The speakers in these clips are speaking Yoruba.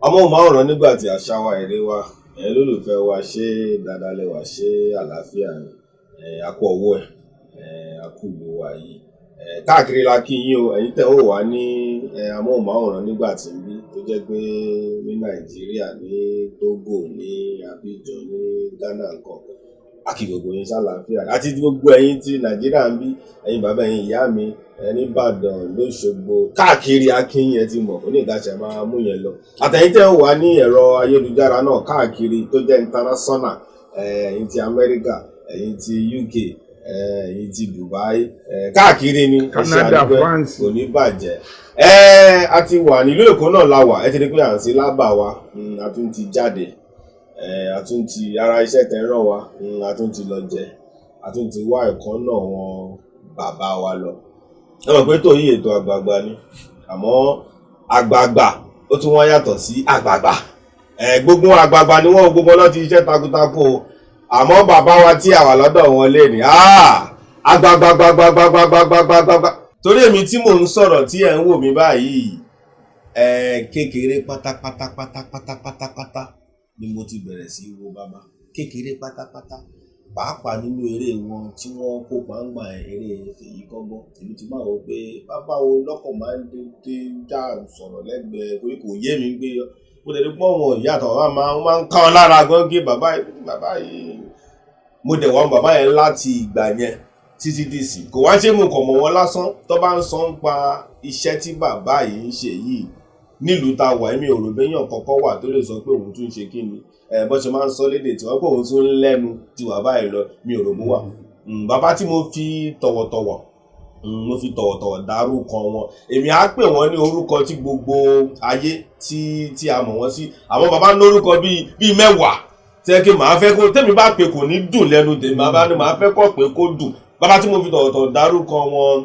amóhùnmáwòrán nígbà tí àṣà wa èdè wa lólùfẹ́ wa ṣé dáadáa lẹ́wà ṣé àlàáfíà ni akú ọwọ́ akú ìlú wa yìí káàkiri la kí yín o ẹ̀yin tẹ́ ó wà ní amóhùnmáwòrán nígbà tí ń bí tó jẹ́ pé ní Nàìjíríà ní Togo ní Abidjan ní Ghana nǹkan àkí gbogbo yín ṣàlàáfíà àti gbogbo ẹ̀yin tí Nàìjíríà ń bí ẹ̀yin bàbá ẹ̀yin ìyá mi ní Ìbàdàn lóṣogbo káàkiri akínyìn ẹ ti mọ̀ kó ní ìdáṣẹ máa mú yẹn lọ àtẹ̀yin tẹ́ wà ní ẹ̀rọ ayélujára náà káàkiri tó jẹ́ international ẹ̀yin ti Amẹ́ríkà ẹ̀yin ti UK ẹ̀yin ti Dubai káàkiri ni Canada France kò ní bàjẹ́ a ti wà nílùú Èkó náà la wà ẹ ti rí pé à ń ṣe lábà wa a tún ti jáde a tún ti ara iṣẹ́ tẹ́ ràn wá a tún ti lọ jẹ a tún ti wá ẹ̀kọ́ náà wọn bàbá wa lọ ẹ mọ̀ pé tó yí ètò àgbààgbà ni àmọ́ àgbààgbà ó tún wọ́n yàtọ̀ sí àgbààgbà gbogbo àgbààgbà ni wọ́n gbogbo lọ́ ti iṣẹ́ takuntakun o àmọ́ bàbá wa tí àwà lọ́dọ̀ wọn lè ní àgbààgbà torí èmi tí mò ń sọ̀rọ̀ tí ẹ̀ ń wò mí báyìí kékeré pátápátá ni mo ti bẹ̀rẹ̀ sí wo bàbá kékeré pátápátá pàápàá nínú eré wọn tí wọ́n kópa ń gbà eré Fèyí Kọ́gbọ́n èmi ti máa wọ pé bàbá wo lọ́kọ̀ máa ń dédé já sọ̀rọ̀ lẹ́gbẹ̀ẹ́ torí kò yé mi gbé mo dẹ̀ pọ́n wọn ìyá àtàwọn máa ń ká wọn lára gan gé bàbá yìí mo dẹ̀ wọ́n bàbá yẹn láti ìgbà yẹn títí dìsì kò wá ṣe mú kàn mọ́ wọn lásán tó bá ń sọ ń pa iṣẹ́ tí bàbá yìí ń ṣe yìí nílùú tá a wà èmi ò rò béèyàn kọ́kọ́ wà tó lè sọ pé òun tún ṣe kí ni bó ṣe máa ń sọ lédè tí wọ́n pé òun tún lẹ́nu tí wà báyìí lọ mi ò rò bó wà bàbá tí mo fi tọ̀wọ̀tọ̀wọ̀ dárúkọ wọn èmi á pè wọ́n ní orúkọ tí gbogbo ayé tí a mọ̀ wọ́n sí àwọn bàbá ní orúkọ bíi mẹ́wàá tẹ́kẹ́ màá fẹ́ kó tẹ́mi bá pè kò ní dùn lẹ́nu tèmi bàbá ni màá fẹ́ kọ́ pé kó dùn bàbá tí mo fi tọ̀wọ̀tọ̀wọ̀ dárúkọ wọn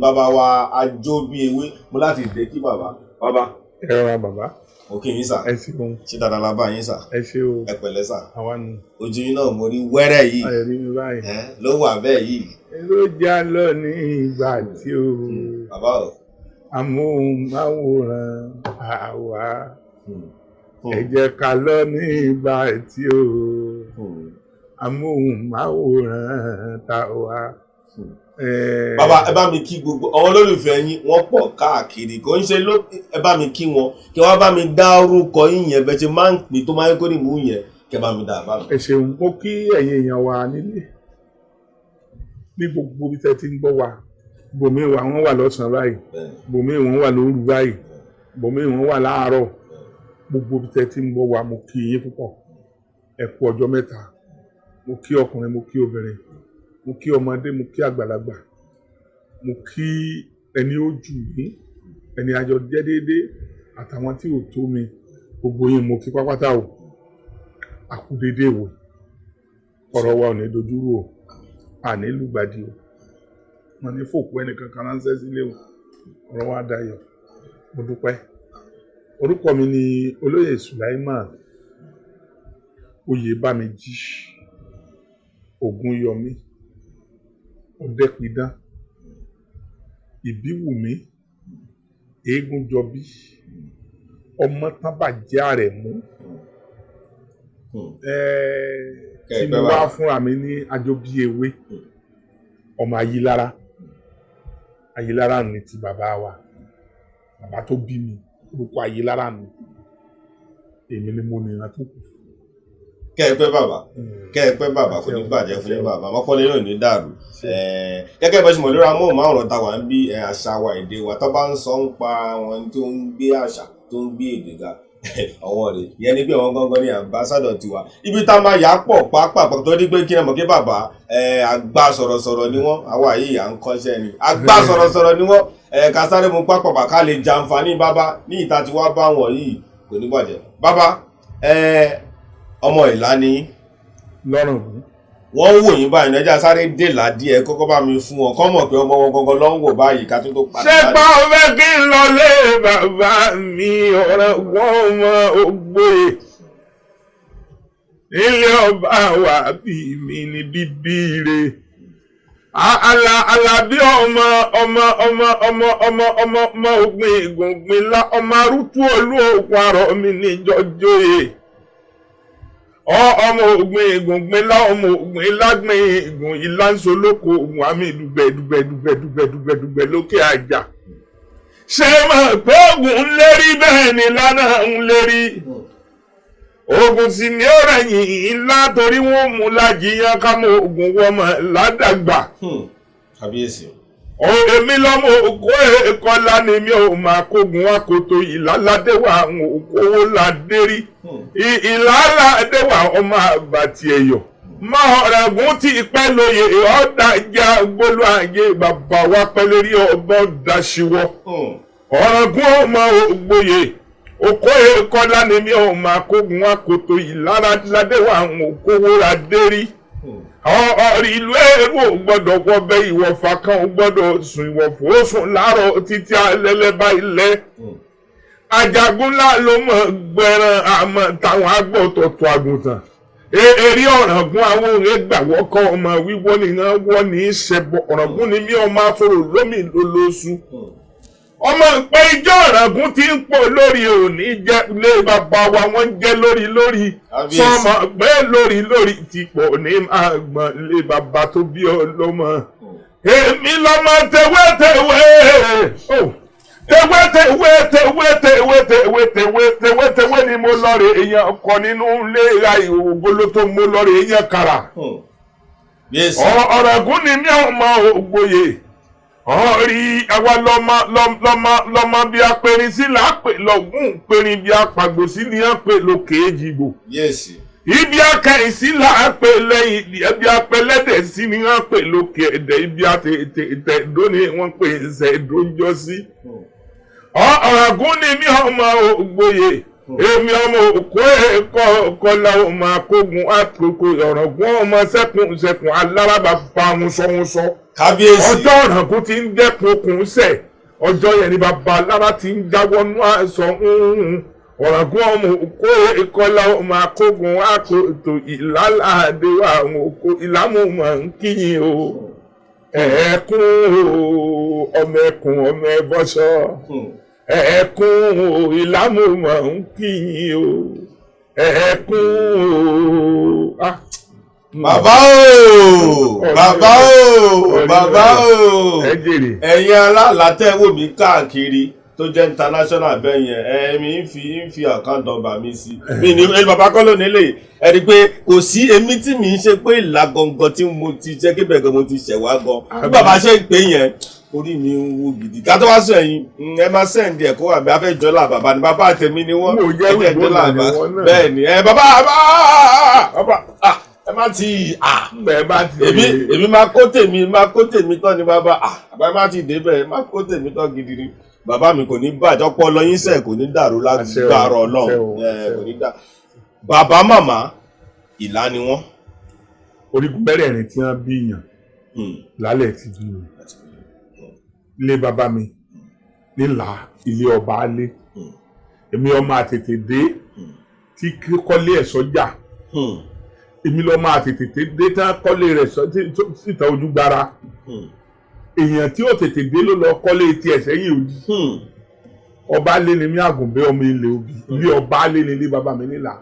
bàbá wa Ajóbíewé mo láti dé kí bàbá ẹ rọra bàbá òkè yín sà ẹ ṣeun ṣé dáadáa la bá yín sà ẹ ṣe o ẹ pẹ̀lẹ́ sà àwa nù ojú yín náà mo rí wẹ́rẹ́ yìí ayọ̀ rí mi báyìí ló wà bẹ́ẹ̀ yìí. ló já lọ ní ìgbà tí o bàbá o amóhùnmáwòrán àwa ẹ jẹ́ ká lọ ní ìgbà tí o amóhùnmáwòrán tàwa. Bàbá ẹ bá mi kí gbogbo àwọn olólùfẹ́ yín wọ́n pọ̀ káàkiri kò ń ṣe ẹ bá mi kí wọn kí wọ́n bá mi dá orúkọ yín yẹn bẹ́ẹ̀ ṣe máa ń pè tó máa ń kó ní ìmú yẹn kí ẹ bá mi dá a bá mi. ẹ ṣeun mo kí ẹ̀yin èèyàn wa nílé ní gbogbo ibi tẹ́ ti ń gbọ́ wa bòmí wa wọ́n wà lọ́sàn-án báyìí bòmí wọ́n wà lóru báyìí bòmí wọ́n wà láàárọ̀ gbogbo ibi tẹ́ ti ń gbọ́ wa mo kí yín púpọ̀ ẹ kú ọjọ́ mẹ́ta mo kí ọkùnrin mo kí obìnrin mo kí ọmọdé mo kí àgbàlagbà mo kí ẹni ó jù mí ẹni àjọ jẹ́ déédéé àtàwọn tí ò tó mi gbogbo yín mo kí pápátá o àkú déédéé wò ọ̀rọ̀ wa ò ní dojúrú o àní lùgbàdì o wọn ní fòkú ẹnìkan kan ránṣẹ́ sílé o ọ̀rọ̀ wa dayọ̀ mo dúpẹ́ orúkọ mi ni olóyè Sulaiman Oyèbámijí Ògúnyọmí Ọdẹ́pidán Ìbíwùmí Eégúnjọbí Ọmọ́tánbàjẹ́ Àrẹ̀mú tí mo wá fúnra mi ní Ajóbíewé ọmọ Ayílára ni ti bàbá wa bàbá tó bí mi orúkọ Ayílára mi èmi ni mo nìran tó kù. Kẹ́ẹ̀pẹ́ bàbá kò ní bàjẹ́ fún yín bàbá mọ́kànlé náà ní dàrú gẹ́gẹ́ bẹ́ẹ̀ sì mọ̀ lórí amóhùnmáwòrán táwa ń bí àṣà wa èdè wa tó bá ń sọ ń pa wọn tó ń gbé àṣà tó ń gbé èdè ga ọwọ́ rẹ̀ ìyẹn ni pé wọn gangan ní àmbásádọ̀ tiwa ibi tá a máa yà á pọ̀ pàápàá tó dé pé kí ẹ mọ̀ kí bàbá àgbà sọ̀rọ̀sọ̀rọ̀ ni wọ́n àwa yìí à ń kọ́ṣẹ́ ni àgbà sọ̀rọ̀sọ̀rọ̀ ni wọ́n ká sáré mu pápá ká lè jàǹfààní bàbá ní ìta tí wàá bá wọn yìí kò ní bàjẹ́ bàbá ọmọ Ìlá ni lọ́rùn mi. wọ́n wò yín báyìí náà ẹja sáré dè ládìẹ kọ́kọ́ bá mi fún wọn kọ́ mọ̀ pé ọmọ wọn gangan ló ń wò báyìí ká tó padà. ṣé pa ọbẹ̀ kí n lọ lé bàbá mi ọ̀rẹ́ wọn ọmọ ògbé ilé ọba wa bí mi ní bíbí re Àlàbí ọmọ ògbìn ìgùngbìn lá ọmọ arúgbó olú òkun àrọ̀ mi níjọ́jọ́ yìí. Ọmọ ògbìn ìgùngbìn lá ọmọ ògbìn lágbìn ìgùn ìlànṣọ lóko ògùn àmì dùgbẹ̀dùgbẹ̀ lókè àjà. Ṣé mọ̀ pé ògùn ń lérí bẹ́ẹ̀ ni lánàá ń lérí? Ogun sì ní ọ̀rẹ́ yìí ńlá torí wọ́n mú lájìyàn ká mọ ogun wọ́mọ ládàgbà. Kábíyèsí. Èmi lọ́mọ òkú ẹ̀kọ́lá ni mi ò máa kógun akoto ìlàládéwà àwọn òkòwò ládérí. Ìlàládéwà ọmọ àbàtì ẹ̀yọ̀. Má ọ̀rẹ́gun ti pẹ́ lóye ọ̀dà ìjà gbólú ayé bàbá wa pẹ́ lórí ọgbọ́n daṣiwọ́. Ọ̀rẹ́gun ọmọ ògbóye. Oko ẹ̀kọ́lá ni mi ò máa kógun akoto ìlàládéwà àwọn òkòwò ládérí. Ọ̀rì ìlú ẹ̀rù ò gbọ́dọ̀ wọbẹ̀ ìwọ̀fà kan ò gbọ́dọ̀ sùn ìwọ̀fọ̀ ó sùn láàárọ̀ títí alẹ́lẹ́bá ilẹ̀. Àjàgúnlá ló mọ̀ gbẹ̀ràn àmọ́ táwọn agbọ̀tọ̀tọ̀ àgùntàn. Èrè ọ̀ràngún àwọn òun gbàwọ́ kọ́ ọmọ wíwọ́ nìyẹn wọ́n ní í ṣẹbọ ọ̀ràngún ni mí ọmọ afọ̀rọ̀ lómi lólóṣù. Ọmọ ìpẹ́ ijó ọ̀ràngún tí ń pò lórí òní jẹ́ lé bàbá wa wọ́n jẹ́ lórí sọmọ pé lórí ti pọ̀ ní máa gbọ̀n lé bàbá tó bí ọlọ́mọ. Èmi lọ́mọ tewé ni mo lọ rè èèyàn ọkọ nínú ilé ìra ìwògbóló tó mo lọ rè èèyàn kàrà. Ọ̀ràngún ni mí ọmọ ògbóye. Ọ̀rí àwa lọ́mọ bí apẹ̀rin sí làápẹ̀ lọ́gùn pẹ̀rin bí apàgbò sí ni à ń pè lókè èjìgbò. Ibi akẹ́yìn sí làápẹ̀ lẹ́yìn ibi apẹ̀lẹ́dẹ̀ sí ni à ń pè lókè ẹ̀dẹ̀ ibi àtẹ̀tẹ̀dó ni wọ́n pè ṣẹ̀dójọ́ sí. Ọ̀ràngún ni mí ọmọ ògbóye. Èmi ọmọ òkú ẹ̀kọ́ kọlá ọmọ akógun àkókò ọ̀ràngún ọmọ sẹ́kùn alárabà bá wọn sọ. Kábíyèsí. Ọjọ́ ọ̀ràngún ti ń dẹ́kun okùn sẹ̀ ọjọ́ yẹn ni bàbá alára ti ń jáwọ́nú àìsọ ọ̀ràngún ọmọ òkú ìkọlá ọmọ akógun àkótó ìlàládé àwọn òkú ìlàmúmọ̀ ń kíyìn o ẹ̀ẹ́kún ọmọ ẹkùn ọmọ ẹbọ́sọ ẹ̀ẹ́kún ìlàmúmọ̀ ń kíyìn o ẹ̀ẹ́kún bàbá o ẹ̀yin alálàtẹ̀wò mi káàkiri tó jẹ́ international bẹ́yẹn ẹ̀mí ń fi account number mi sí mi ní ẹni bàbá kọ́ lónìí lè ẹni pé kò sí èmi tí mi ń ṣe pé ìlà gangan tí mo ti jẹ́ kébẹ̀ gan mo ti ṣẹ̀wá gan bí bàbá ṣe ń pè yẹn orí mi ń wú gidi ká tó wá sọ ẹ̀yin ẹ máa sẹ́ǹdì ẹ̀kọ́ wà bí afẹ́jọ́lá bàbá ni bàbá tèmi ni wọ́n ẹ̀jẹ̀ jọ́lá bàbá bẹ́ẹ̀ ni bàbá ẹ má ti èmi máa kó tèmi tán ni bàbá ẹ má ti débẹ̀ ẹ má kó tèmi tán gidi ni bàbá mi kò ní bàjẹ́ ọpọlọ yín sẹ̀ kò ní dàrú lágbára Ọlọ́run kò ní dà bàbá màmá ìlà ni wọ́n. Orígun mẹ́rẹ̀ẹ̀rin tí wọ́n bí yàn lálẹ́ ti bí mi ilé bàbá mi nílà ilé ọba alé èmi ọmọ àtètè dé tí kọ́lé ẹ̀ sọ́jà èmi lọ máa tètè dé tán kọ́lé rẹ̀ síta ojú gbára èèyàn tí ó tètè dé ló lọ kọ́lé tiẹ̀ sẹ́yìn òdì ọba alé ni mí àgùnbẹ́ ọmọ ilé òbí ilé ọba alé ni ilé bàbá mi nílà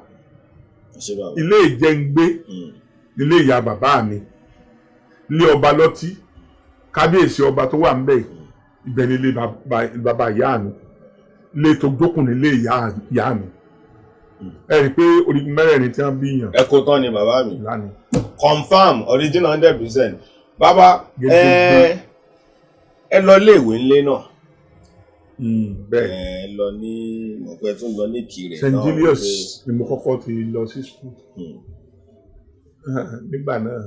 ilé ìjẹngbé ilé ìyá bàbá mi ilé ọba lọ́tí kábíyèsí ọba tó wà ńbẹ̀ ibẹ̀ ni ilé bàbá ìyá mi ilé tó jókòó ní ilé ìyá mi ẹ rí i pé orígun mẹ́rẹ̀ẹ̀rin tí wọ́n bí yàn. ẹ kó tán ni bàbá mi confam original 100%. bàbá ẹ lọ iléèwé ńlé náà. bẹ́ẹ̀ ẹ lọ ní ọ̀pẹ tún lọ ní Ìkirè náà. St. Julius ni mo kọ́kọ́ ti lọ sí school nígbà náà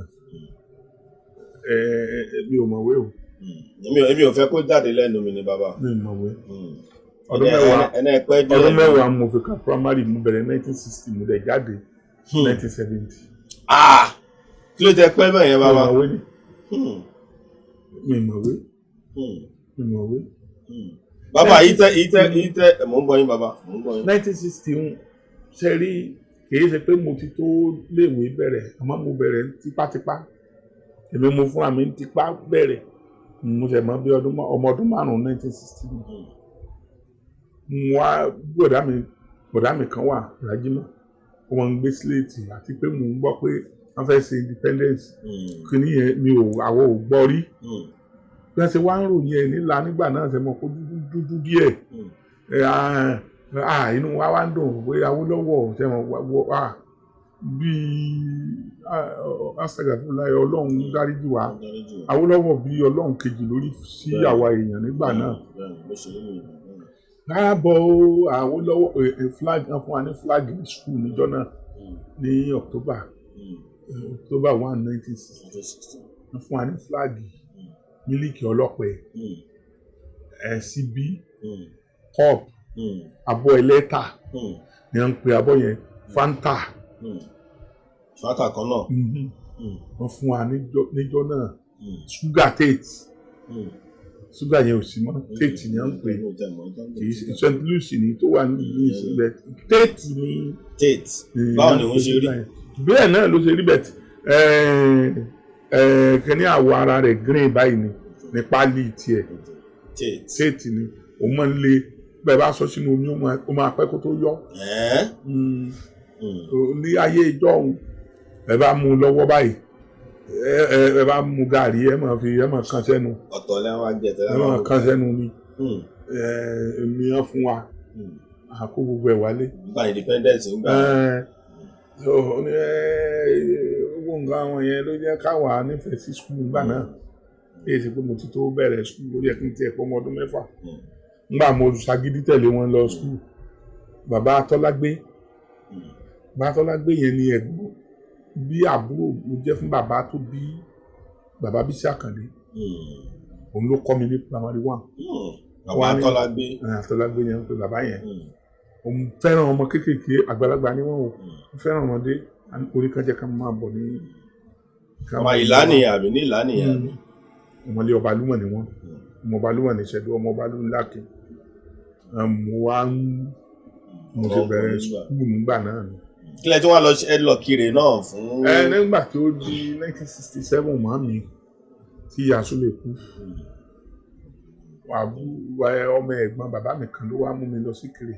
mi ò mọ̀wé o. èmi ò fẹ́ kó jáde lẹ́nu mi ni bàbá. mi ò mọ̀wé. ọdún mẹ́wàá mo fi ka primary mo bẹ̀rẹ̀ 1960 mo dẹ̀ jáde 1970. kí ló tẹ pẹ́ bẹ́ẹ̀ yẹn bàbá. mi mọ̀wé. bàbá ìtẹ́ mò ń gbọ́ yín bàbá mò ń gbọ́ yín. 1960 ṣe rí kìí ṣe pé mo ti tó léèwé bẹ̀rẹ̀ àmọ́ mo bẹ̀rẹ̀ tipátipá èmi mo fún àmì tipa bẹ̀rẹ̀ mo ṣe mọ́ bí ọmọ ọdún 1960 mo wá bọ̀dá mi kan wà Rájímọ̀ wọ́n ń gbé síléètì àti pé mo ń gbọ́ pé wọ́n fẹ́ ṣe independence kìíní yẹn àwọn ò gbọ́ rí bí wọ́n ṣe wá ń ròyìn ẹ̀ nílà nígbà náà ṣe mọ̀ kó dúdú díẹ̀ inú wa wá ń dùn pé Awólọ́wọ̀ ṣe mọ̀ bíi asàgàfúnláyé Ọlọ́run dáríjì wá Awólọ́wọ̀ bíi Ọlọ́run kejì lórí sí àwa èèyàn nígbà náà láàbọ̀ Awólọ́wọ̀ flag fún wa ní flag ní school níjọ́ náà ní October 1 1960 wọ́n fún wa ní flag mílíkì ọlọ́pẹ síbí cup abọ́ ẹlẹ́tà ni wọ́n ń pe abọ́ yẹn Fanta kan náà wọ́n fún wa níjọ́ náà sugar tate sugar yẹn ò sí mọ́ tate ni wọ́n ń pè kì í ṣe St. Louis ni tó wà ní ìṣẹ̀lẹ̀ tate ni báwo ni wọ́n ṣe rí bẹ́ẹ̀ náà ló ṣe rí bẹ́ẹ̀ kẹ́ni àwọ̀ ara rẹ̀ green báyìí ní pálí tiẹ̀ tate ni òun máa ń le bẹ́ẹ̀ bá sọ sínú omi ó máa pẹ́ kó tó yọ ní ayé ìjọ òun ẹ bá mú lọ́wọ́ báyìí ẹ bá mú gàrí ẹ máa kàn sẹ́nu ọ̀tọ̀ lẹ́wọ̀n àjẹtẹ̀ ẹ máa kàn sẹ́nu ni èmi yẹn fún wa àkó gbogbo ẹ̀ wálé. nígbà independence ń gbà. owó nǹkan àwọn yẹn ló jẹ́ káwa nífẹ̀ẹ́ sí skul nígbà náà èyí sì pé mo ti tó bẹ̀rẹ̀ skul ó yẹ kí n tiẹ̀ pọ́ ọmọ ọdún 6 nígbà mo ṣagídí tẹ̀lé wọn lọ skul bàbá Tọ́lágbé yẹn ni ẹ̀gbọ́n bí àbúrò ló jẹ́ fún bàbá tó bí bàbá Bísí Àkàndé òun ló kọ́ mi ní primary 1. bàbá Tọ́lágbé yẹn pé bàbá yẹn òun fẹ́ràn ọmọ kéékèèké àgbàlagbà ni wọ́n ò fẹ́ràn ọmọdé orí kan jẹ́ ká máa bọ̀ ní. ọmọ ìlànìyàn àbí ní ìlànìyàn àbí. ọmọlé Ọbalúmọ̀ ni wọ́n ọmọ Ọbalúmọ̀ ní Ṣẹ̀dó ọmọ Ọbalúmọ̀ lákè mo ti bẹ̀rẹ̀ skul nígbà náà ni. kílẹ̀ tí wọ́n lọ kiri náà fún. nígbà tó di 1967 màmí tí Yasó lè kú ọmọ ẹ̀gbọ́n bàbá mi kan ló wá mú mi lọ sí Kiri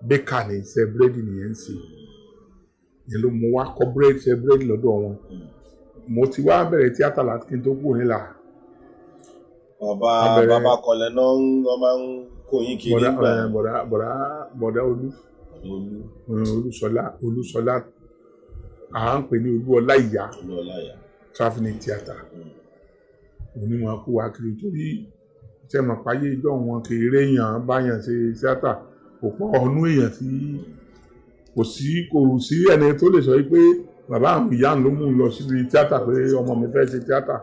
bẹ́kà ní iṣẹ́ búrẹ́dì nìyẹn ń ṣe yẹn ló mú wá kọ́ búrẹ́dì lọ́dọ̀ wọn mo ti wá bẹ̀rẹ̀ tíátà láti kí n tó kúrò nílà. bàbá kọlẹ̀ náà wọ́n máa ń kó yín kiri nígbà. bọ̀dá Olúṣọlá à ń pè ní Olúọlá ìyá travelling theatre onímọ̀ kó wa kiri torí sẹ́mọ̀ páyé ìjọ wọn kéré èèyàn báyàn ṣe tíátà kò pọ̀ ọ̀nú èèyàn tí kò sí ẹni tó lè sọ pé bàbá àwọn ìyá ló mú un lọ síbi tíátà pé ọmọ mi fẹ́ ṣe tíátà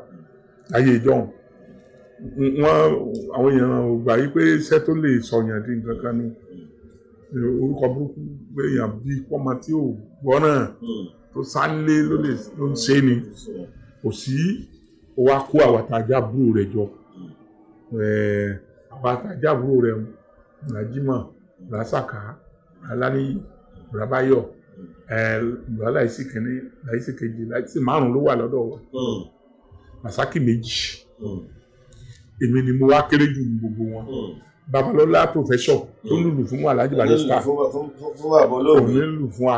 láyé ìjọ wọn àwọn èèyàn ò gbà yí pé iṣẹ́ tó lè sọyàn di nǹkan kan ni orúkọ burúkú pé èèyàn bíi pọ́nmọ tí ò gbọ́ náà tó sálé ló ń ṣe ni kò sí ó wá kó àwàtàjà àbúrò rẹ̀ jọ àwàtàjà àbúrò rẹ̀ Rájímọ̀ Lásàkà Aláníyì Bùrábáyọ̀ láìsí kìíní láìsí kejì láìsí 5 ló wà lọ́dọ̀ wọn Màsákì 2 èmi ni mo wá kéré jù ní gbogbo wọn Babalọ́lá professor tó ń lùlù fún wa Alhaji Barrister òun ń lù fún wa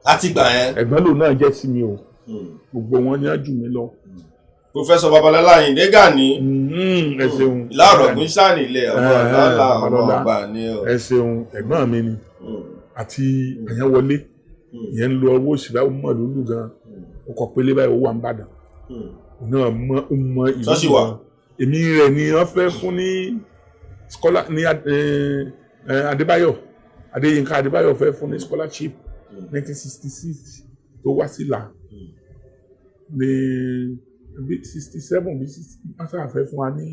láti gbà yẹn ẹ̀gbọ́n lòun náà jẹ́ sí mi o gbogbo wọn ní àjù mi lọ. Professor Babalọ́lá Àyìndé Gàní ẹ ṣeun láàrọ̀gùn sáàni ilẹ̀ ọmọ ọgbà ni o. ẹ ṣeun ẹ̀gbọ́n mi ni àti Àyànwọlé ìyẹn ń lo ọwọ́ òsì báyìí ó mọ̀ lólu gan ọkọ̀ pélé báyìí ó wà ń bàdàn òun náà mọ ìlú gan èmi rẹ̀ ni wọ́n fẹ́ fún ní scholar ní Adébáyọ̀ Adéyínká Adébáyọ̀ fẹ́ fún ní scholarship 1966 tó wá sí là ní 67 bí 60 wọ́n sáà fẹ́ fún wa ní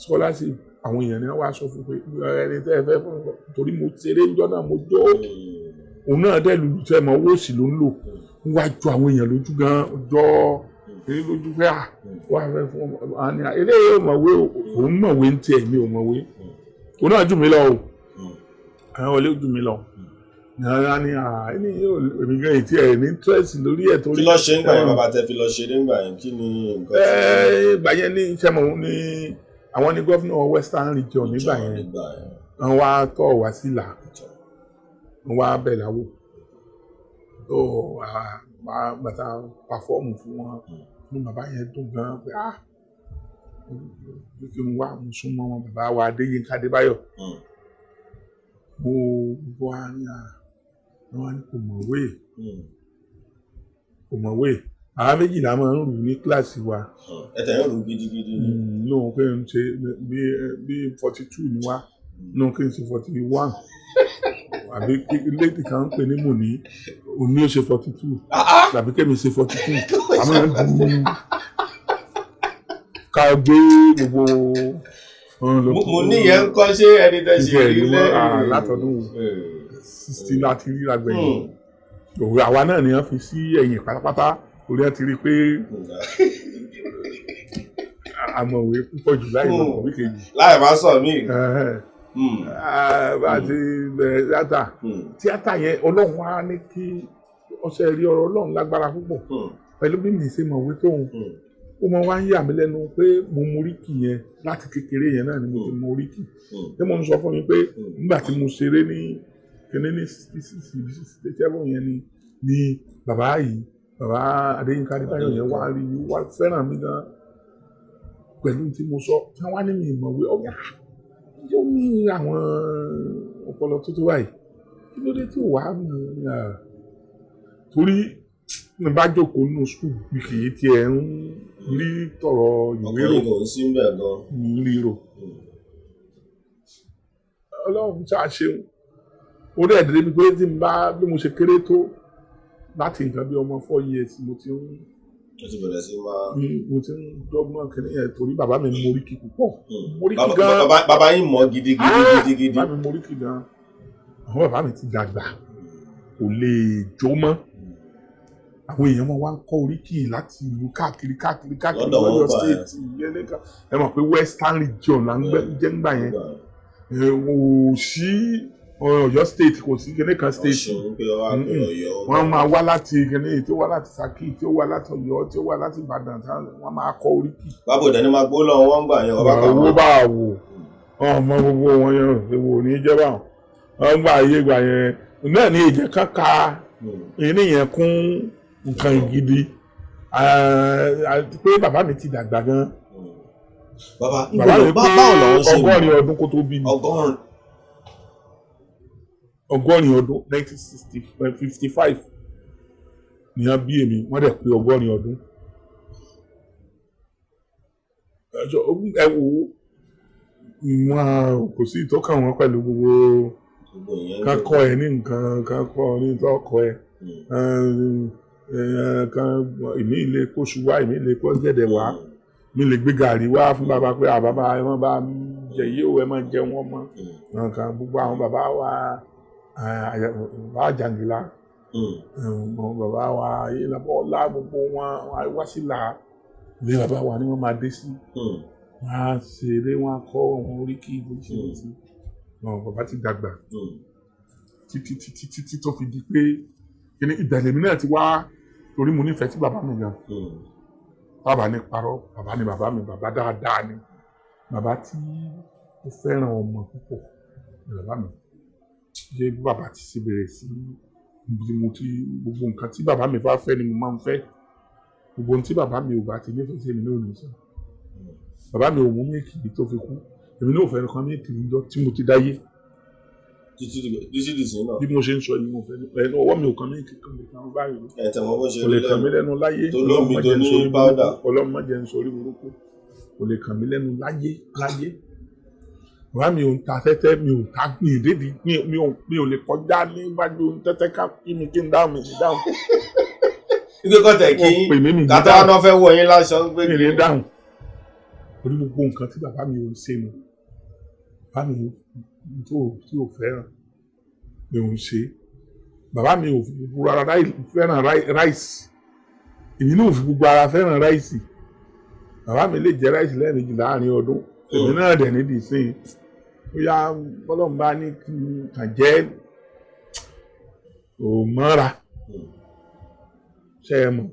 scholarship àwọn èèyàn ni wọ́n wá sọ fún pé ẹni tẹ́ ẹ fẹ́ fún torí mo ṣeré níjọ́ náà mo jó òun náà dẹ̀ lùlù tẹ́ mọ owó òsì ló ń lò ń wá ju àwọn èèyàn lójú gan ọjọ́ èyí lójú pé wà á fẹ́ fún àní eléyìí ò mọ̀wé òun mọ̀wé ń tiẹ̀ mi ò mọ̀wé òun náà jù mí lọ o àwọn olè jù mí lọ Nàrà ni ẹni yóò èmi gan ètí ẹ̀ ní tírẹ́sì lórí ẹ̀ torí. kí ló ṣe ń gbà yẹn bàbá tẹ fi lọ ṣe nígbà yẹn kí ni nǹkan ìgbà yẹn ní sẹ́mọ̀ ní àwọn ní gọ́fìnà Western Region nígbà yẹn wọ́n wá tọ̀ wá sílà wọ́n wá bẹ̀ láwò tó bàtà pàfọ́ọ̀mù fún wọn ní bàbá yẹn dùn gan pé kí n wá mo súnmọ́ wọn bàbá wa Adéyínká Adébáyọ̀ mo wá ní wọ́n ní kò mọ̀wé àwọn méjìlá máa ń rù ní kíláàsì wa. ẹ̀tẹ̀ yóò rù gidigidi. lóun kí n ṣe bí 42 ni wá lóun kí n ṣe 41 àbí lady kan ń pè ní Mùní òní ó ṣe 42 tàbí kẹ́mi ṣe 42 àmọ́ ẹ̀ ń dùn ká gbé gbogbo. mo ní yẹn ń kọ́ ṣé ẹni tẹ́ ṣe rí lẹ́yìn. látọdún 16 láti rí lágbẹ̀yìn òwe àwa náà ni wọ́n fi sí ẹ̀yìn pátápátá orí ẹ̀ ti rí i pé àmọ̀wé púpọ̀ jù láì mọ̀ òwe kejì. láì má sọ mí. àti bẹ̀rẹ̀ tíátà yẹn ọlọ́run á ní kí ọṣẹ rí ọ̀rọ̀ ọlọ́run lágbára púpọ̀ pẹ̀lú bí mi ṣe mọ̀wé tóun ó mọ wá ń yà mí lẹ́nu pé mo mọ oríkì yẹn láti kékeré yẹn náà ni mo ti mọ oríkì tí mo ń sọ fún mi pé nígbà tí mo ṣeré ní kíní ní 67 yẹn ni bàbá Adéyínká Adébáyọ̀ yẹn wá fẹ́ràn mi gan pẹ̀lú tí mo sọ tí wọ́n wá ní mi ìmọ̀wé ọ̀gá yóò ní àwọn ọpọlọ tó wáyé kí ló dé tí ò wá torí ní bá jókòó nínú skul bí kì í tiẹ̀ ń rí tọ̀rọ̀ ìwé rò rírò ọlọ́run ṣáà ṣeun orí ẹ̀dẹ̀dẹ̀ mi pé tí n bá bí mo ṣe kéré tó láti nǹkan bí ọmọ 4 years mo ti ń dọ́gbọ́n kìnìún yẹn torí bàbá mi móríkì púpọ̀ móríkì gan. bàbá yín mọ̀ gidigidi. bàbá mi móríkì gan àwọn bàbá mi ti dàgbà kò lè jó mọ́ àwọn èèyàn wọn wá ń kọ́ oríkì láti ìlú káàkiri lọ́yọ̀ state yẹlẹ́ka ẹ mọ̀ pé Western Region là ń jẹ́ ńgbà yẹn ò sí Ọ̀yọ́ state kò sí kíní kan state wọ́n máa wá láti kíní tí ó wá láti Ṣakí tí ó wá láti Ọ̀yọ́ tí ó wá láti Ìbàdàn wọ́n máa kọ́ oríkì. bábò ìdáni máa gbó lọ wọ́n gbà yẹn ọba kan. owó bá wò ọmọ gbogbo wọn yẹn èwo ní jẹ́ báwọn wọ́n gbà ayé gbà yẹn náà ní ìjẹ́ káka ìní yẹn kún nǹkan gidi pé bàbá mi ti dàgbà gan. bàbá mi pé 100 ọdún kó tó bí mi. 100 ọdún 1955 ni wọ́n bí èmi wọ́n dẹ̀ pé 100 ọdún. ẹ wo wọn kò sí ìtọ́kàn wọn pẹ̀lú gbogbo kakọ ẹ ní nǹkan kakọ ní ìtọ́kọ ẹ kan èmi lè kó ṣu wá èmi lè kó gẹ̀dẹ̀ wá mi lè gbé gàrí wá fún bàbá pé bàbá ẹ má bá jẹ yìí ò ẹ má jẹ wọn mọ nǹkan gbogbo àwọn bàbá wa Àjàngìlá bàbá wa Ayélabọ́ ọlá gbogbo wọn wá sí là ilé bàbá wa ni wọ́n máa dé sí wọ́n á ṣeré wọ́n á kọ́ wọn oríkì ìgbésí bàbá ti dàgbà títí tó fi di pé kíni ìbẹ̀lẹ̀ mi náà ti wá torí mo nífẹ̀ẹ́ sí bàbá mi gan bàbá ní parọ́ bàbá ní bàbá mi bàbá dáadáa ni bàbá tí ó fẹ́ràn ọmọ púpọ̀ bàbá mi ṣe bí bàbá ti ṣe bẹ̀rẹ̀ sí mo ti gbogbo nǹkan tí bàbá mi bá fẹ́ ni mo máa ń fẹ́ gbogbo ohun tí bàbá mi ò bá ti nífẹ̀ẹ́ sí èmi náà ní sọ bàbá mi ò mú méèkì tó fi kú èmi náà ò fẹ́ nǹkan méèkì níjọ́ tí mo ti dáyé bí mo ṣe ń sọ yìí mo fẹ́ ẹnu ọwọ́ mi ò kàn méèkì kan lè kàn báyìí kò lè kàn mí lẹ́nu láyé ọlọ́mọ jẹ́ ń sọrí burúkú kò lè kàn mí lẹ́nu láyé bàbá mi ò ń ta tẹ́tẹ́ mi ò ta mi ìdédi mi ò lè kọjá níwájú tẹ́tẹ́ ká kí mi kí n dáhùn mi sí dáhùn. ibi kọ́tẹ̀ kí kátà náà fẹ́ wọ yín láṣọ gbé mi lè dáhùn orí gbogbo nǹkan tí bàbá mi ò ṣe mu bàbá mi tí ò fẹ́ràn mi ò ń ṣe bàbá mi ò fi gbogbo ara fẹ́ràn ráìsì èmi náà ò fi gbogbo ara fẹ́ràn ráìsì bàbá mi lè jẹ ráìsì lẹ́ẹ̀mejì láàrin ọdún èmi náà dẹ̀ nídìí sí i bóyá bọ́lọ́mù bá ní kí n kàn jẹ́ ò mọ́ra ṣe é mọ̀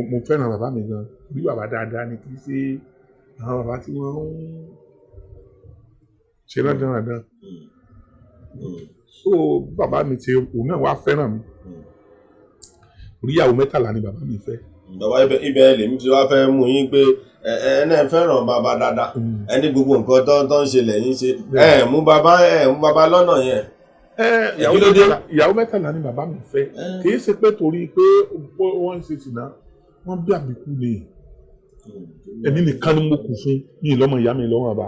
mo fẹ́ràn bàbá mi gan bí bàbá dáadáa ni kì í ṣe àwọn bàbá tí wọ́n ń ṣe lọ́dọ̀ọ̀dọ̀ so bàbá mi ti òun náà wá fẹ́ràn mi oríyàwó 13 ni bàbá mi fẹ́. Bàbá ibẹ̀ lèmi tí wàá fẹ́ mú yín pé ẹ náà fẹ́ràn bàbá dáadáa ẹni gbogbo nǹkan tó ń ṣe lẹ́yìn ṣe mú bàbá lọ́nà yẹn. ìyàwó 13 ni bàbá mi fẹ́ kì í ṣe pé torí pé wọ́n ń ṣe ṣìnà wọ́n bí àbíkú ni èmi nìkan ni mo kù fún ní ìlọ́mọ ìyá mi lọ́wọ́ bàbá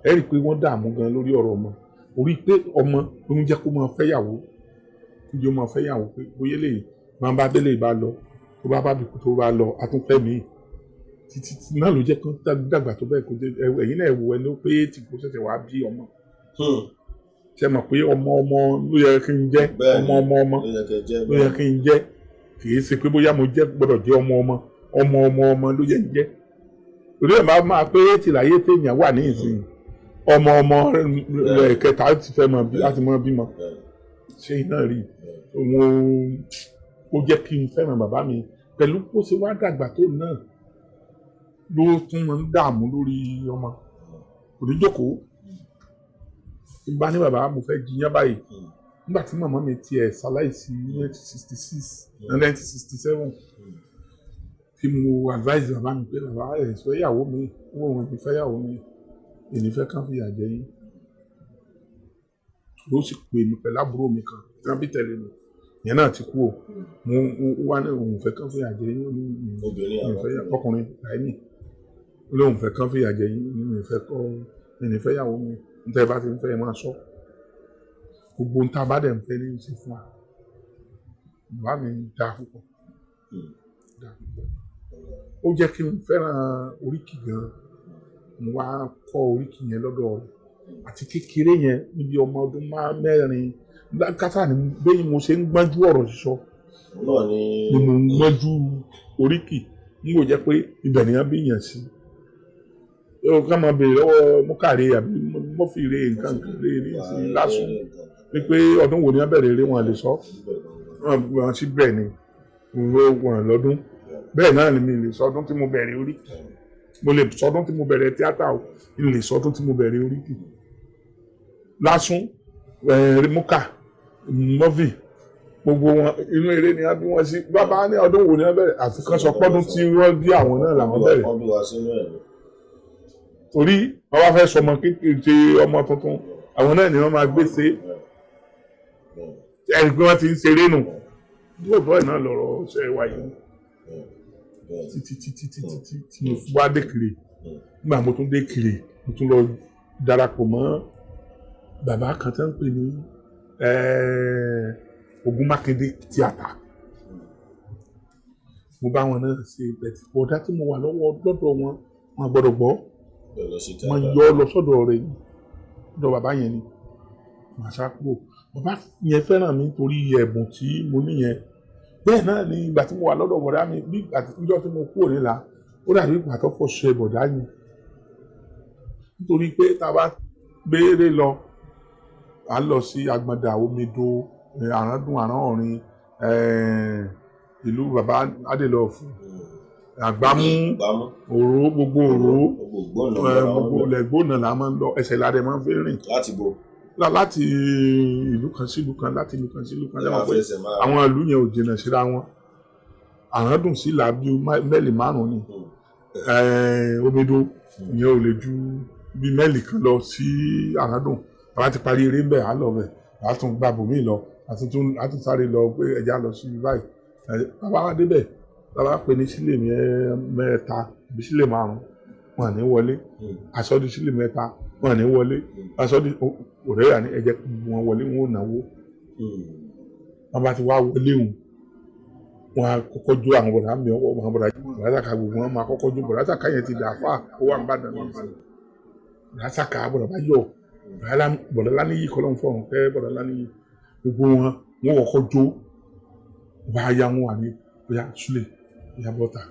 ẹ rí i pé wọ́n dààmú gan lórí ọ̀rọ̀ ọmọ orí pé ọmọ ló ń jẹ́ kó máa fẹ́yàwó kó máa fẹ́yàwó pé bóyá lè máa bá délé ìbá lọ tó bá bíkú tó bá lọ atúnfẹ́ mi títí náà ló jẹ́ kán dàgbà tó bẹ́ẹ̀ kó dé ẹ̀yin náà wò ẹni pé tí kò ṣẹ̀ṣẹ̀ wá bí ọmọ ṣe mọ̀ pé ọmọ ló yẹ kí n jẹ́ ọmọ ló yẹ kí n jẹ́ kì í ṣe pé bóyá mo gbọ́dọ̀ jẹ́ ọmọ ló yẹ ń jẹ́ torí ẹ̀ máa pé tìláyé téèyàn wà ní ìsìn ọmọ rẹ̀ kẹta ti fẹ́ mọ láti mọ bímọ ṣé iná rí ó jẹ́ kí n fẹ́ràn bàbá mi pẹ̀lú bó ṣe wá dàgbà tó náà ló tún máa ń dààmú lórí ọmọ kò ní jókòó tí n bá ní bàbá mo fẹ́ jiyàn báyìí nígbà tí màmá mi tiẹ̀ ṣaláìsí 1967 tí mo advise bàbá mi pé bàbá ẹ̀ sọ ìyàwó mi wọ́n ti fẹ́ ìyàwó mi èmi fẹ́ kán fìyà jẹ yín ló sì pè mí pẹ̀lú àbúrò mi kan tí wọ́n bí tẹ̀lé mi ìyẹn náà ti kú o mo wá ní òun fẹ́ kán fìyà jẹ yín ọkùnrin láìní ó lóun fẹ́ kán fìyà jẹ yín mi fẹ́ ìyàwó mi níta ẹ bá ti ń fẹ́ ẹ máa sọ gbogbo ń ta bá dẹ̀ ń fẹ́ ní ìṣe fún wa bàbá mi dáa púpọ̀ ó jẹ́ kí n fẹ́ràn oríkì gan mo wá kọ́ oríkì yẹn lọ́dọ̀ rẹ̀ àti kékeré yẹn níbi ọmọ ọdún 4 kátà ní bẹ́yìn mo ṣe ń gbájú ọ̀rọ̀ sísọ ni mo ń gbájú oríkì n kò jẹ́ pé ibẹ̀ nìyẹn bí yàn sí yóò ká máa béèrè lọ́wọ́ mọ́kàrí àbí mọ́fìrè nǹkan rè ní ìsìn lásùn wípé ọdún wo ni wọ́n bẹ̀rẹ̀ eré wọn lè sọ wọn sí bẹ́ẹ̀ ni wọn lọ́dún bẹ́ẹ̀ náà ni mi lè sọ ọdún tí mo bẹ̀rẹ̀ oríkì mo lè sọ ọdún tí mo bẹ̀rẹ̀ tíátà o mo lè sọ ọdún tí mo bẹ̀rẹ̀ oríkì lásùn mọ́kà mọ́fì gbogbo wọn inú eré ni wọ́n bí wọ́n sí bàbá ní ọdún wo ni wọ́n bẹ̀rẹ̀ àfikún sọ pọ́dún tí wọ́n bí àwọn náà làwọn bẹ̀rẹ̀ torí wọ́n wá fẹ́ sọmọ kékeré ọmọ tuntun àwọn náà ni wọ́n máa gbé ṣe ẹ̀rí pé wọ́n ti ń ṣeré nù lóòótọ́ náà lọ́rọ̀ ṣe wáyé títí tí mo wá dékìrì nígbà mo tún dékìrì mo tún lọ darapọ̀ mọ́ bàbá kan tó ń pè ní Ògún Mákindé tíátà mo bá wọn náà ṣe bẹ̀tì ọ̀dà tí mo wà lọ́dọ̀ wọn gbọ́dọ̀ gbọ́ wọn yọ lọ sọ́dọ̀ rẹ̀ lọ́dọ̀ bàbá yẹn ni màá ṣàkóso bàbá yẹn fẹ́ràn mi nítorí ẹ̀bùn tí mo níyẹn bẹ́ẹ̀ náà ni ìgbà tí mo wà lọ́dọ̀ bọ̀dá mi bí ìjọ tí mo kúrò nílà ó dàbí ìgbà tó fọ́ ṣe bọ̀dá yẹn nítorí pé tá a bá gbére lọ à lọ sí Agbọ̀ndà Omido Àràndùn Àrànọ̀rin ìlú bàbá Adélọ́ọ̀fù Àgbámú Òró gbogbo Òró gbogbo lẹ́gbọ̀nà là máa ń lọ ẹsẹ̀ ládẹ máa ń fi rìn láti ìlú kan sí ìlú kan láti ìlú kan sí ìlú kan lẹ́wọ̀n pé àwọn ìlú yẹn ò jìnnà síra wọn Àràndùn sí là bí mẹ́lì 5 ni Omido ìyẹn ò lè ju bí mẹ́lì kan lọ sí Àràndùn àwọn ti parí eré ń bẹ̀ á lọ bẹ̀ á tún gba bòmí lọ á tún sáré lọ pé ẹja lọ sí báyìí bàbá wa débẹ̀ bàbá pè ní sílè 3 àbí sílè 5 wọn ní wọlé aṣọ di sílè 3 wọn ní wọlé aṣọ di òrẹ́rà ní ẹjẹ́ wọn wọlé wọn ò náwó wọn bá ti wá wọlé wọn á kọ́kọ́ jó àwọn bọ̀dá mi ọwọ́ àwọn bọ̀dá Sàká gbogbo wọn máa kọ́kọ́ jó bọ̀dá Sàká yẹn ti dà fà ó wà ń bá dàn náà bọ̀dá Sàká bọ̀dá bá yọ bọ̀dá Láníyì kọ́lọ́n fọ̀rùn kẹ́ bọ̀dá Láníyì gbogbo wọn kọ́kọ́ jó bá yá wọn wà ní bóyá Súlè bóyá bọ́tà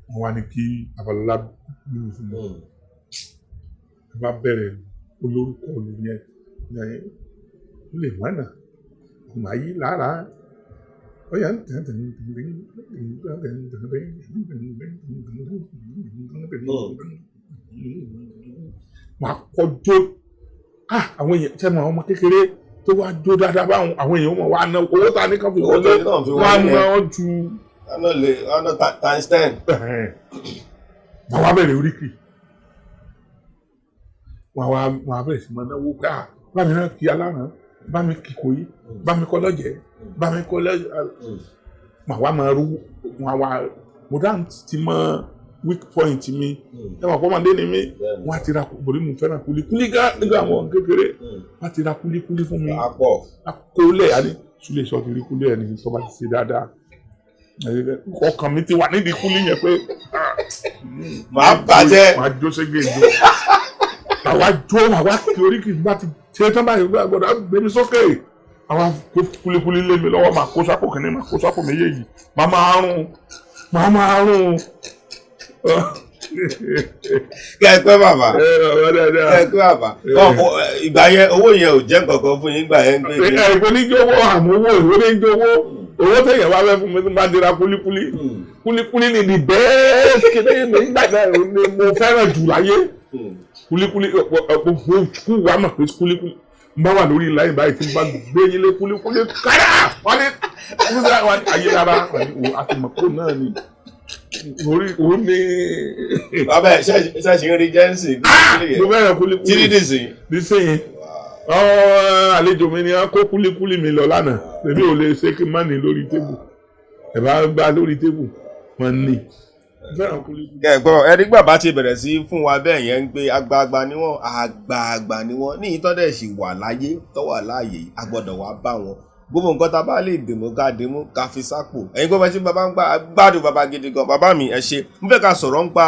wọn wà ní kí Abalọlá nínú fún mi bá bẹ̀rẹ̀ olórúkọ olùyẹn ó lè mọ́nà màá yí lára ó yà màá kọ́ jó àwọn èèyàn tẹ́ mọ àwọn ọmọ kékeré tó wá jó dáadáa báwọn àwọn èèyàn mọ̀ wá ná owó tá a ní kan fi wọlé wá ná ọ́ ju. ọ̀nà times 10. màá wá bẹ̀rẹ̀ oríkì wọ́n á bẹ̀rẹ̀ sí máa náwó pé bá mi náà kí aláràn bá mi kí Ìkòyí bá mi kọ́ lọ́jẹ̀ bá mi kọ́ lọ́jẹ̀ màá wá máa rú wọn wá mo dá ti mọ weak point mi ẹ wà pọ́nmọdé ni mi wọ́n á ti ra bòrí mo fẹ́ràn kulikuli gá nígbà àwọn kékeré wọ́n á ti ra kulikuli fún mi akólẹ̀ àní Súlè sọ ti rí kúlẹ̀ ẹni tó bá ti ṣe dáadáa ọkàn mi ti wà nídìí kúlí yẹn pé màá bàjẹ́ màá jó ségé jó àwa jó àwa kí oríkì bá ti ṣe tán báyìí gbọ́dọ̀ gbé mi sókè àwa kulikuli lé mi lọ́wọ́ màá kó sápò kìíní màá kó sápò méjèèjì màá máa rún kẹ́ẹ̀pẹ́ bàbá ìgbà yẹn owó yẹn ò jẹ́ nǹkankan fún yín ìgbà yẹn ń gbé yín. ẹ̀ẹ́dẹ́gbẹ́ ní jọ̀wọ́ àmọ́ owó ní jọ̀wọ́ owó tẹ̀yẹ̀ wá fẹ́ fún mi tí n bá dira kulikuli ni the best kéde nígbà náà ni mo fẹ́ràn jù láyé kulikuli kú wa mọ̀ pé kulikuli n bá wà lórí láyé báyìí tí n bá gbé yín lé kulikuli kára wọ́n ní ayé lára àti mọ̀kó náà ni orí ní. bàbá ẹ ṣe ń rí jẹ́ǹsì. mo fẹ́ràn kulikuli tí dídì sí. nísìnyí àlejò mi ni wọ́n kó kulikuli mi lọ lánàá èmi ò lè ṣe kí n má ní lórí tébù ẹ bá gbá lórí tébù wọ́n ní. ẹ̀gbọ́n ẹni bàbá ti bẹ̀rẹ̀ sí fún wa bẹ́ẹ̀ yẹn ń gbé àgbààgbà ni wọ́n ní ìtọ́dẹ̀ sì wà láyé tó wà láàyè a gbọ́dọ̀ wá bá wọn gbogbo nǹkan tá a bá lè dìmú ká fi sápò ẹ̀yin gbọ́dọ̀ tí bàbá ń gbádùn bàbá gidi gan bàbá mi ẹ ṣe mo fẹ́ ká sọ̀rọ̀ ń pa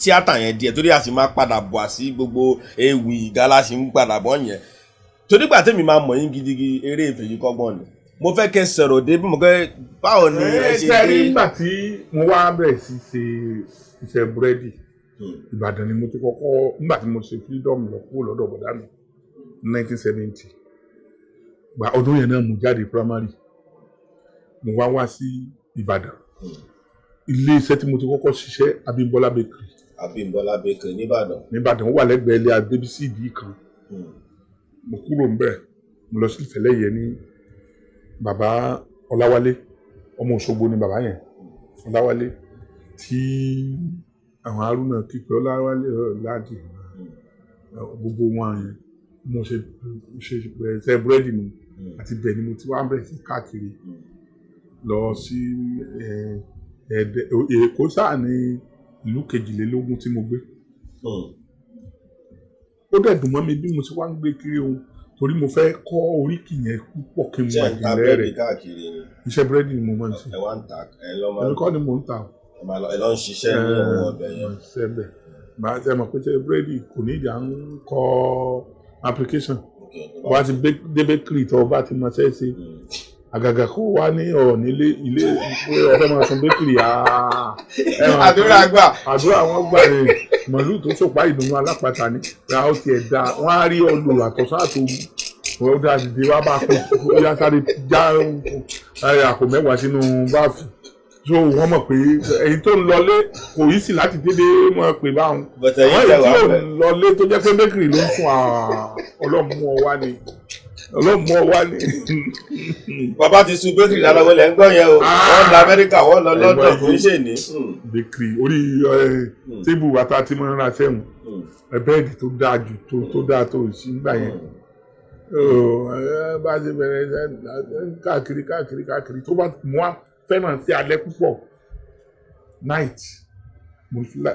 tíátà yẹn díẹ̀ torí a sì máa padà bọ̀ sí gbogbo ewì gálásì ń padà bọ̀ yẹn torí gbà tèmi máa mọ̀ yín gidigidi eré ìfèyí kọ́gbọ́n ni mo fẹ́ kẹ́ sọ̀rọ̀ dé bí mo kẹ́ báwo ni ẹ ṣe dé. nígbà tí mo wá bẹ̀rẹ̀ sí ṣe iṣẹ́ búrẹ́dì Ìbàdàn ni mo ti kọ́kọ́ nígbà tí mo ṣe freedom lọ kúrò lọ́dọ̀ bọ̀dá mi 1970 gba ọdún yẹn náà mo jáde primary mo wá sí Ìbàdàn ilé iṣẹ́ tí mo ti kọ́kọ́ ṣiṣẹ́ Abímbọ́lá bakery nìbàdàn ó wà lẹ́gbẹ̀ẹ́ ilé Adébísí ìdí kan mo kúrò ń bẹ̀ mo lọ sí Ìfẹ́lẹ́yẹ ní bàbá Ọláwálé ọmọ Òṣogbo ni bàbá yẹn Ọláwálé tí àwọn Haruna kíkọ Ọláwálé láàdì gbogbo wọn yẹn mo ṣe búrẹ́dì mi àti bẹ́ẹ̀ ni mo ti wá bẹ̀rẹ̀ sí káàkiri lọ sí Èkó sáà ní ìlú 22 tí mo gbé ó dẹ̀ dùn mọ́ mi bí mo ṣe wá ń gbé kiri ohun torí mo fẹ́ kọ́ oríkì yẹn púpọ̀ kí n mọ ìjìnlẹ̀ rẹ̀ iṣẹ́ búrẹ́dì ni mo máa ń ṣe ẹ̀mí kọ́ ni mo ń ta ẹ lọ ń ṣiṣẹ́ ní ọwọ́ ọbẹ̀ yẹn màá tẹ́ mọ̀ pé ṣe búrẹ́dì kò ní ìjà ń kọ́ application wá ti dé bakery tó bá ti mọ ṣẹ́ṣe àgàgà kó wá ní ọ̀rọ̀ nílé ilé pé ọ̀fẹ́ máa sun bakery àdúrà wọn gbà ní màálù tó sòpá ìdùnnú alápàtà ní ra ó tiẹ̀ da wọ́n á rí ọlù àtọ̀sáàtò wọ́n dá dìde wá bá kó yá sáré já àpò mẹ́wàá sínú báàfù so wọ́n mọ̀ pé èyí tó ń lọlé kò yí sí láti dédé mọ̀ pé báwọn àwọn èyí tí ò lọlé tó jẹ́ pé bakery ló ń fún ọlọ́mú ọwá ni. bàbá ti sun bakery lára wọlé ń gbọ́ yẹn o wọ́n lọ Amẹ́ríkà wọ́n lọ London kò ń ṣe ní. bakery orí tébù wàtá tí mo ń ra sẹ́wọ̀n bẹ́ẹ̀dì tó dáa jù tó dáa tó sí gbà yẹn bá ṣe bẹ̀rẹ̀ káàkiri tó bá mú wa fẹ́ràn sí alẹ́ púpọ̀ night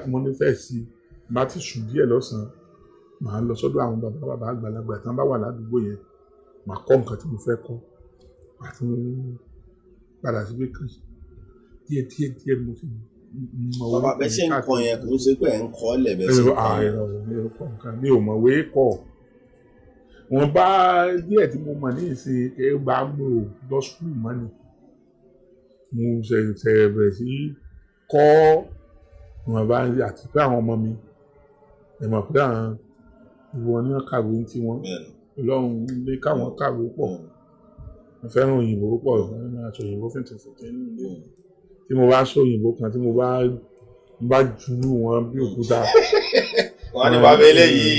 mo ní fẹ́ sí bá ti sùn díẹ̀ lọ́sàn-án màá lọ sọ́dọ̀ àwọn bàbá àgbàlagbà tí wọ́n bá wà ládùúgbò yẹn màá kọ́ nǹkan tí mo fẹ́ kọ́ màá tún padà sí bakery díẹ̀ mo ti mọ owó. bàbá bẹ́ẹ̀ ṣe ń kọ́ yẹn kò ń ṣe pé ẹ̀ ń kọ́ lẹ̀ bẹ́ẹ̀ ṣe ń kọ́. mi ò mọ̀wé kọ́ wọn bá díẹ̀ tí mo mọ̀ ní ìsìn ẹ̀ bá mo lọ sùkúl mọ́ni mo ṣẹ̀ṣẹ̀ bẹ̀rẹ̀ sí kọ́ wọn bá àti pé àwọn ọmọ mi ẹ̀ mọ̀ pé àwọn ìwọ ni wọ́n kàwé tí wọ́n Ọlọ́run lé káwọn kàwé pọ̀ mo fẹ́ràn òyìnbó pọ̀ aṣọ òyìnbó fìntìfìntì tí mo bá sọ òyìnbó kan tí mo bá jùlù wọn bí òkúta. Wọ́n ní bàbá eléyìí.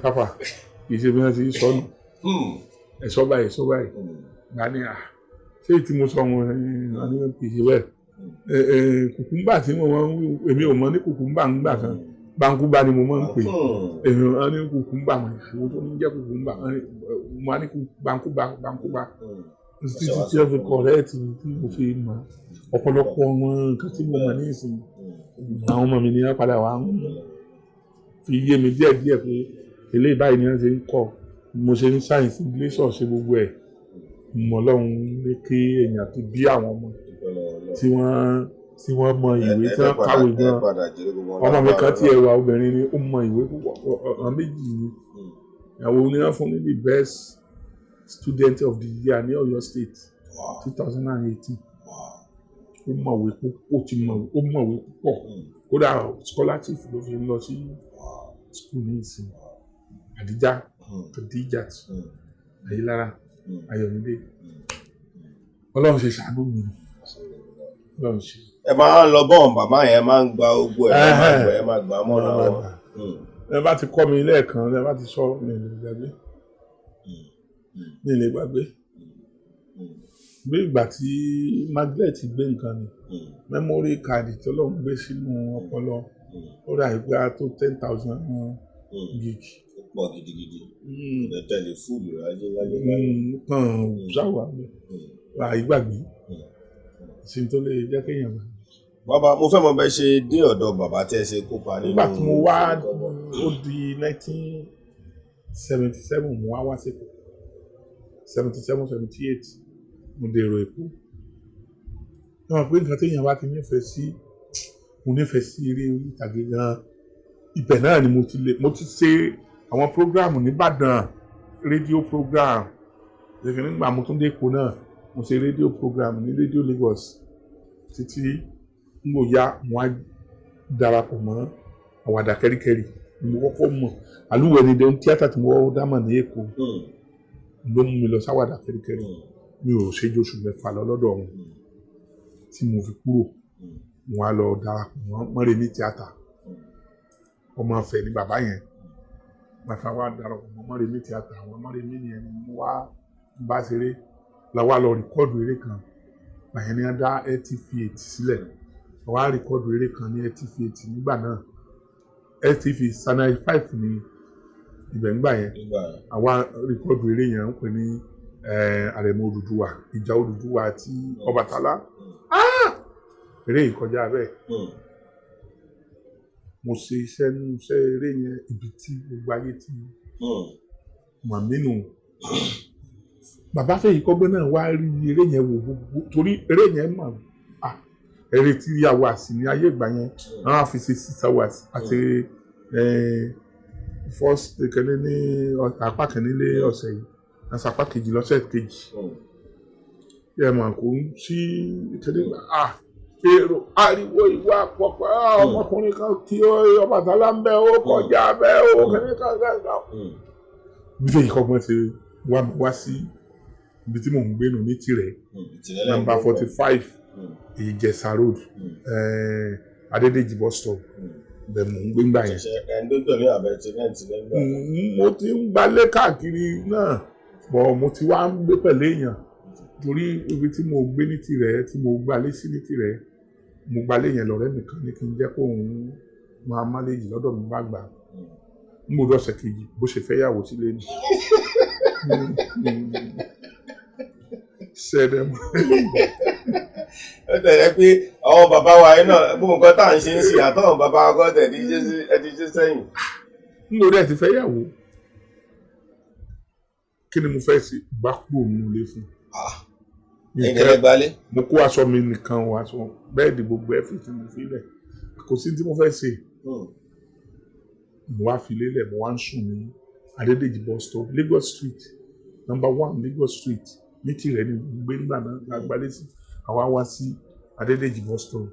Pápá kì í ṣe bí wọ́n ti sọ nù. Ẹ̀sọ́ báyìí gbà ní ṣé tí mo sọ wọn ní kì í ṣe bẹ́ẹ̀. Kùkúmbà tí mo máa ń wí èmi ò mọ ní kùkúmbà ń gbà kan bankuba ni mo máa ń pè èmi ò ní kùkúmbà mọ̀ ìṣòwò tó ń jẹ́ kùkúmbà mo máa ní bankuba títí tí ó fi kọ̀rẹ́ẹ̀tì tí mo fi mọ̀ ọ̀pọ̀lọpọ̀ wọn nǹkan tí mo mọ̀ ní ìsìn àwọn ọmọ mi ní wọ́n padà wá ń fi yé mi díẹ̀díẹ̀ pé eléyìí báyìí ni wọ́n ṣe ń kọ́ mo ṣe ń sáyẹ̀nsì iléeṣọ̀ ṣe gbogbo ẹ̀ mọ̀ lọ́hùn ní kí èèyàn tó bí àwọn ọmọ tí wọ́n mọ ìwé tí wọ́n kàwé gan ọmọ mi kan tí ẹwà obìnrin ni ó mọ ìwé púpọ̀ ọ̀nà méjì ni ìyàwó ni wọ́n fún ní the best student of the year ní Ọ̀yọ́ State 2018 ó mọ̀wé púpọ̀ kódà scholarship ló fi lọ sí school ní ìsìn Khadijat Ayélára Ayọ̀mídé Ọlọ́run ṣe ṣàánú mi Ọlọ́run ṣe. Ẹ máa ń lọ bọ́ọ̀n bàbá yẹn máa ń gba ogbó ẹ máa gbà mọ́ra wọn. Ẹ bá ti kọ́ mi lẹ́ẹ̀kan ẹ bá ti sọ mi lè gbàgbé bí ìgbà tí Maglet gbé nǹkan ni memory card tí Ọlọ́run gbé sínú ọpọlọ ó rà ìgbà tó 10,000 gig. Pọ̀ gidigidi tẹ̀lé fúlù ayé kàn ṣáwà rà ìgbàgbé sí tó lè jẹ́ kéèyàn bá. Bàbá mo fẹ́ mọ̀ bẹ́ẹ̀ ṣe dé ọ̀dọ̀ bàbá tí ẹ ṣe kópa nínú. Nígbà tí mo wá ó di 1977 mo wá sí Èkó 77-78 mo dèrò Èkó. Ẹ mọ̀ pé nǹkan téèyàn bá ti nífẹ̀ẹ́ sí mo nífẹ̀ẹ́ sí eré orí ìtàgé gan-an ibẹ̀ náà ni mo ti ṣe àwọn program nìbàdàn rédíò program lẹ́yìn nígbà mo tún dé Èkó náà mo ṣe rédíò program ní rédíò Lagos títí mo ya mo á darapọ̀ mọ́ àwàdà kẹ́ríkẹ́rí mo kọ́kọ́ mọ̀ àlùwẹ̀ ní tíátà tí mo dámọ̀ ní Èkó ló mú mi lọ sáwàdà kẹ́ríkẹ́rí mi ò ṣe ju oṣù 6 lọ lọ́dọ̀ wọn tí mo fi kúrò wọn á lọ darapọ̀ mọ́ Mọ́remí tíátà ọmọ Ifẹ̀ ní bàbá yẹn bàtà wa darapọ̀ mọ́ Mọ́remí tíátà àwọn Mọ́remí ni ẹni mo wá bá ṣeré la wá lọ rìkọ́ọ̀dù eré kan bàyẹn ni a dá LTV8 sílẹ̀ wá rìkọ́ọ̀dù eré kan ní LTV8 nígbà náà LTV Channel 5 ní ibẹ̀ nígbà yẹn àwa rìkọ́ọ̀dù eré yẹn ń pè ní Àrẹ̀mọ Odùduwà ìjà Odùduwà àti Ọbàtálá eré yìí kọjá bẹ́ẹ̀ mo ṣe iṣẹ́ nínú iṣẹ́ eré yẹn ibi tí gbogbo ayé ti mọ̀ nínú bàbá Fẹ́yìkọ́gbọ́n náà wá rí eré yẹn wò gbogbo torí eré yẹn mọ̀ eré tí yàwó àsì ní ayé ìgbà yẹn àwọn àfi ṣe 6 hours àti first kẹ́lẹ́ ní apá kẹ́ni lé ọ̀sẹ̀ yìí àti apá kejì lọ́sẹ̀ kejì ẹ mọ̀ kò ń sí ìtẹ́lẹ̀ èrò ariwo ìwà àpọ̀pọ̀ ọmọkùnrin kan kí Ọbàtálá ń bẹ ó kọjá bẹ ó kẹ́ni kan gàgà. bí Fẹ́yìkọ́gbọ́n ṣe wá sí ibi tí mò ń gbé nù ní Tirẹ̀ number 45 Ìjẹ̀ṣà road Adédèjì bus stop bẹ̀ mò ń gbé ńgbà yẹn. mo ti ń gbalé káàkiri náà bọ̀ mo ti wá ń gbé pẹ̀lú èèyàn torí ibi tí mo gbé ní Tirẹ̀ tí mo gbalé sí ní Tirẹ̀ mo gbalé yẹn lọ́rẹ́ nìkan ní kí n jẹ́ kó òun máa máléjì lọ́dọ̀ mi bá gbà ń gbọ́dọ̀ ọ̀sẹ̀ kejì bó ṣe fẹ́ yàwó sílé ni. ṣẹlẹ̀ mọ́. ó tẹ̀lé pé àwọn bàbá wa yìí náà gbogbo nǹkan tá à ń ṣe ń ṣe àtọ́wọ̀n bàbá wa gan tẹ̀ ẹ̀dí ṣe sẹ́yìn. nítorí ẹ̀ ti fẹ́ yàwó kí ni mo fẹ́ ṣe gbá kúrò nínú ilé fún. ẹ̀gẹ̀rẹ̀ gbalẹ̀. mo kó aṣọ mi nìkan wọ aṣọ bẹ́ẹ̀dì gbogbo ẹ̀ fi tí mo fi lẹ̀ kò sí tí mo fẹ́ ṣe. mo wá fi lélẹ̀ mo wá ń sùn ní Adédèjì bus stop Lagos Street number 1 Lagos Street ní Tirẹ̀ ní gbé nígbà náà lágbálẹ̀ sí àwa wá sí Adédèjì bus stop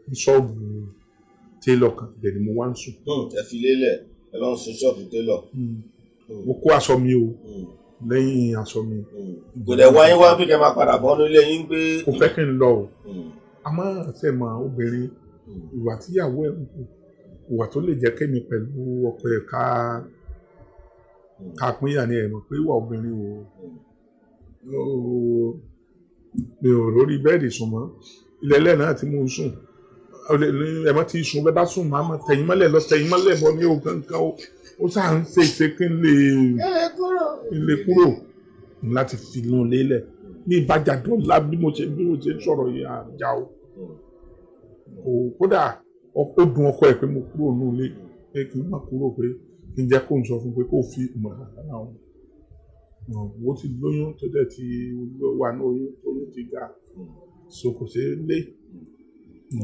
ní ṣọ́ọ̀bù tailor kan ibẹ̀ ni mo wá ń sùn. ẹ fi lélẹ̀ ẹ lọ ń sun ṣọ́ọ̀bù tailor. mo kó aṣọ mi o lẹ́yìn aṣọ mi. Kò dẹ̀ wáyé wá bí kẹ́ máa padà bọ́ nílé yín pé. Kò fẹ́ kí n lọ o. Àmọ́ ṣe mọ obìnrin ìwà tíyàwó ẹ̀ ń kù ìwà tó lè jẹ́ kémi pẹ̀lú ọkọ ẹ̀ ká pínyà ni ẹ̀ mọ̀ pé ìwà obìnrin mi ò lórí bẹ́ẹ̀dì sùn mọ́ ilẹ̀lẹ̀ náà tí mo ń sùn ẹ̀mọ́ ti sùn bẹ́ẹ̀ bá sùn máa mọ tẹ̀yìn mọ́lẹ̀ lọ tẹ̀yìn mọ́lẹ̀ bọ́ ní òkankan ó sáà ń ṣe kí n lè kúrò láti fi inú lélẹ̀ ní ìbájà dọ́là bí mo ṣe ń sọ̀rọ̀ yìí àjà o kódà ó dùn ọkọ ẹ̀ pé mo kúrò ní ilé pé kí n má kúrò pé kí n jẹ́ kó n sọ fún pé kó fi ìmọ̀ àkàrà wọn wo ti lóyún tó dẹ̀ ti wà ní oyún tó ló ti ga so kò ṣe é lé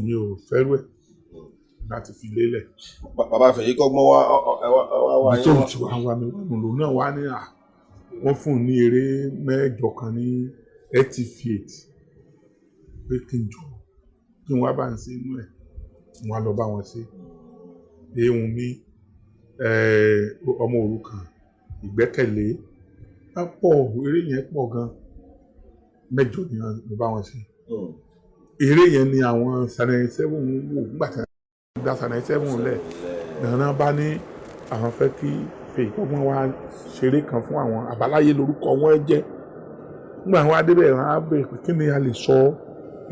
mi ò fẹ́rù ẹ̀ láti fi lélẹ̀. Bàbá Fèyíkọ́gbọ́n wá yín wá. tó ti wá wá mi wọ́n lò náà wá ní wọ́n fún un ní eré mẹ́jọ kan ní etifiate pé kí n jọ kí n wá bá ń ṣe inú ẹ̀ wọ́n á lọ bá wọn ṣe ehun mi ọmọ òrukàn ìgbẹ́kẹ̀lé pọ̀ eré yẹn pọ̀ gan mẹ́jọ ni mo bá wọn ṣe eré yẹn ni àwọn Saneyi 7 wò nígbà tí wọ́n dá Saneyi 7 lẹ̀ nàá bá ní àwọn fẹ́ kí Fèyíkọ́gbọ́n wá ṣeré kan fún àwọn àbáláyé lórúkọ wọn jẹ́ nígbà wọn adébẹ̀ wọn á bẹ̀rẹ̀ pé kí ni a lè sọ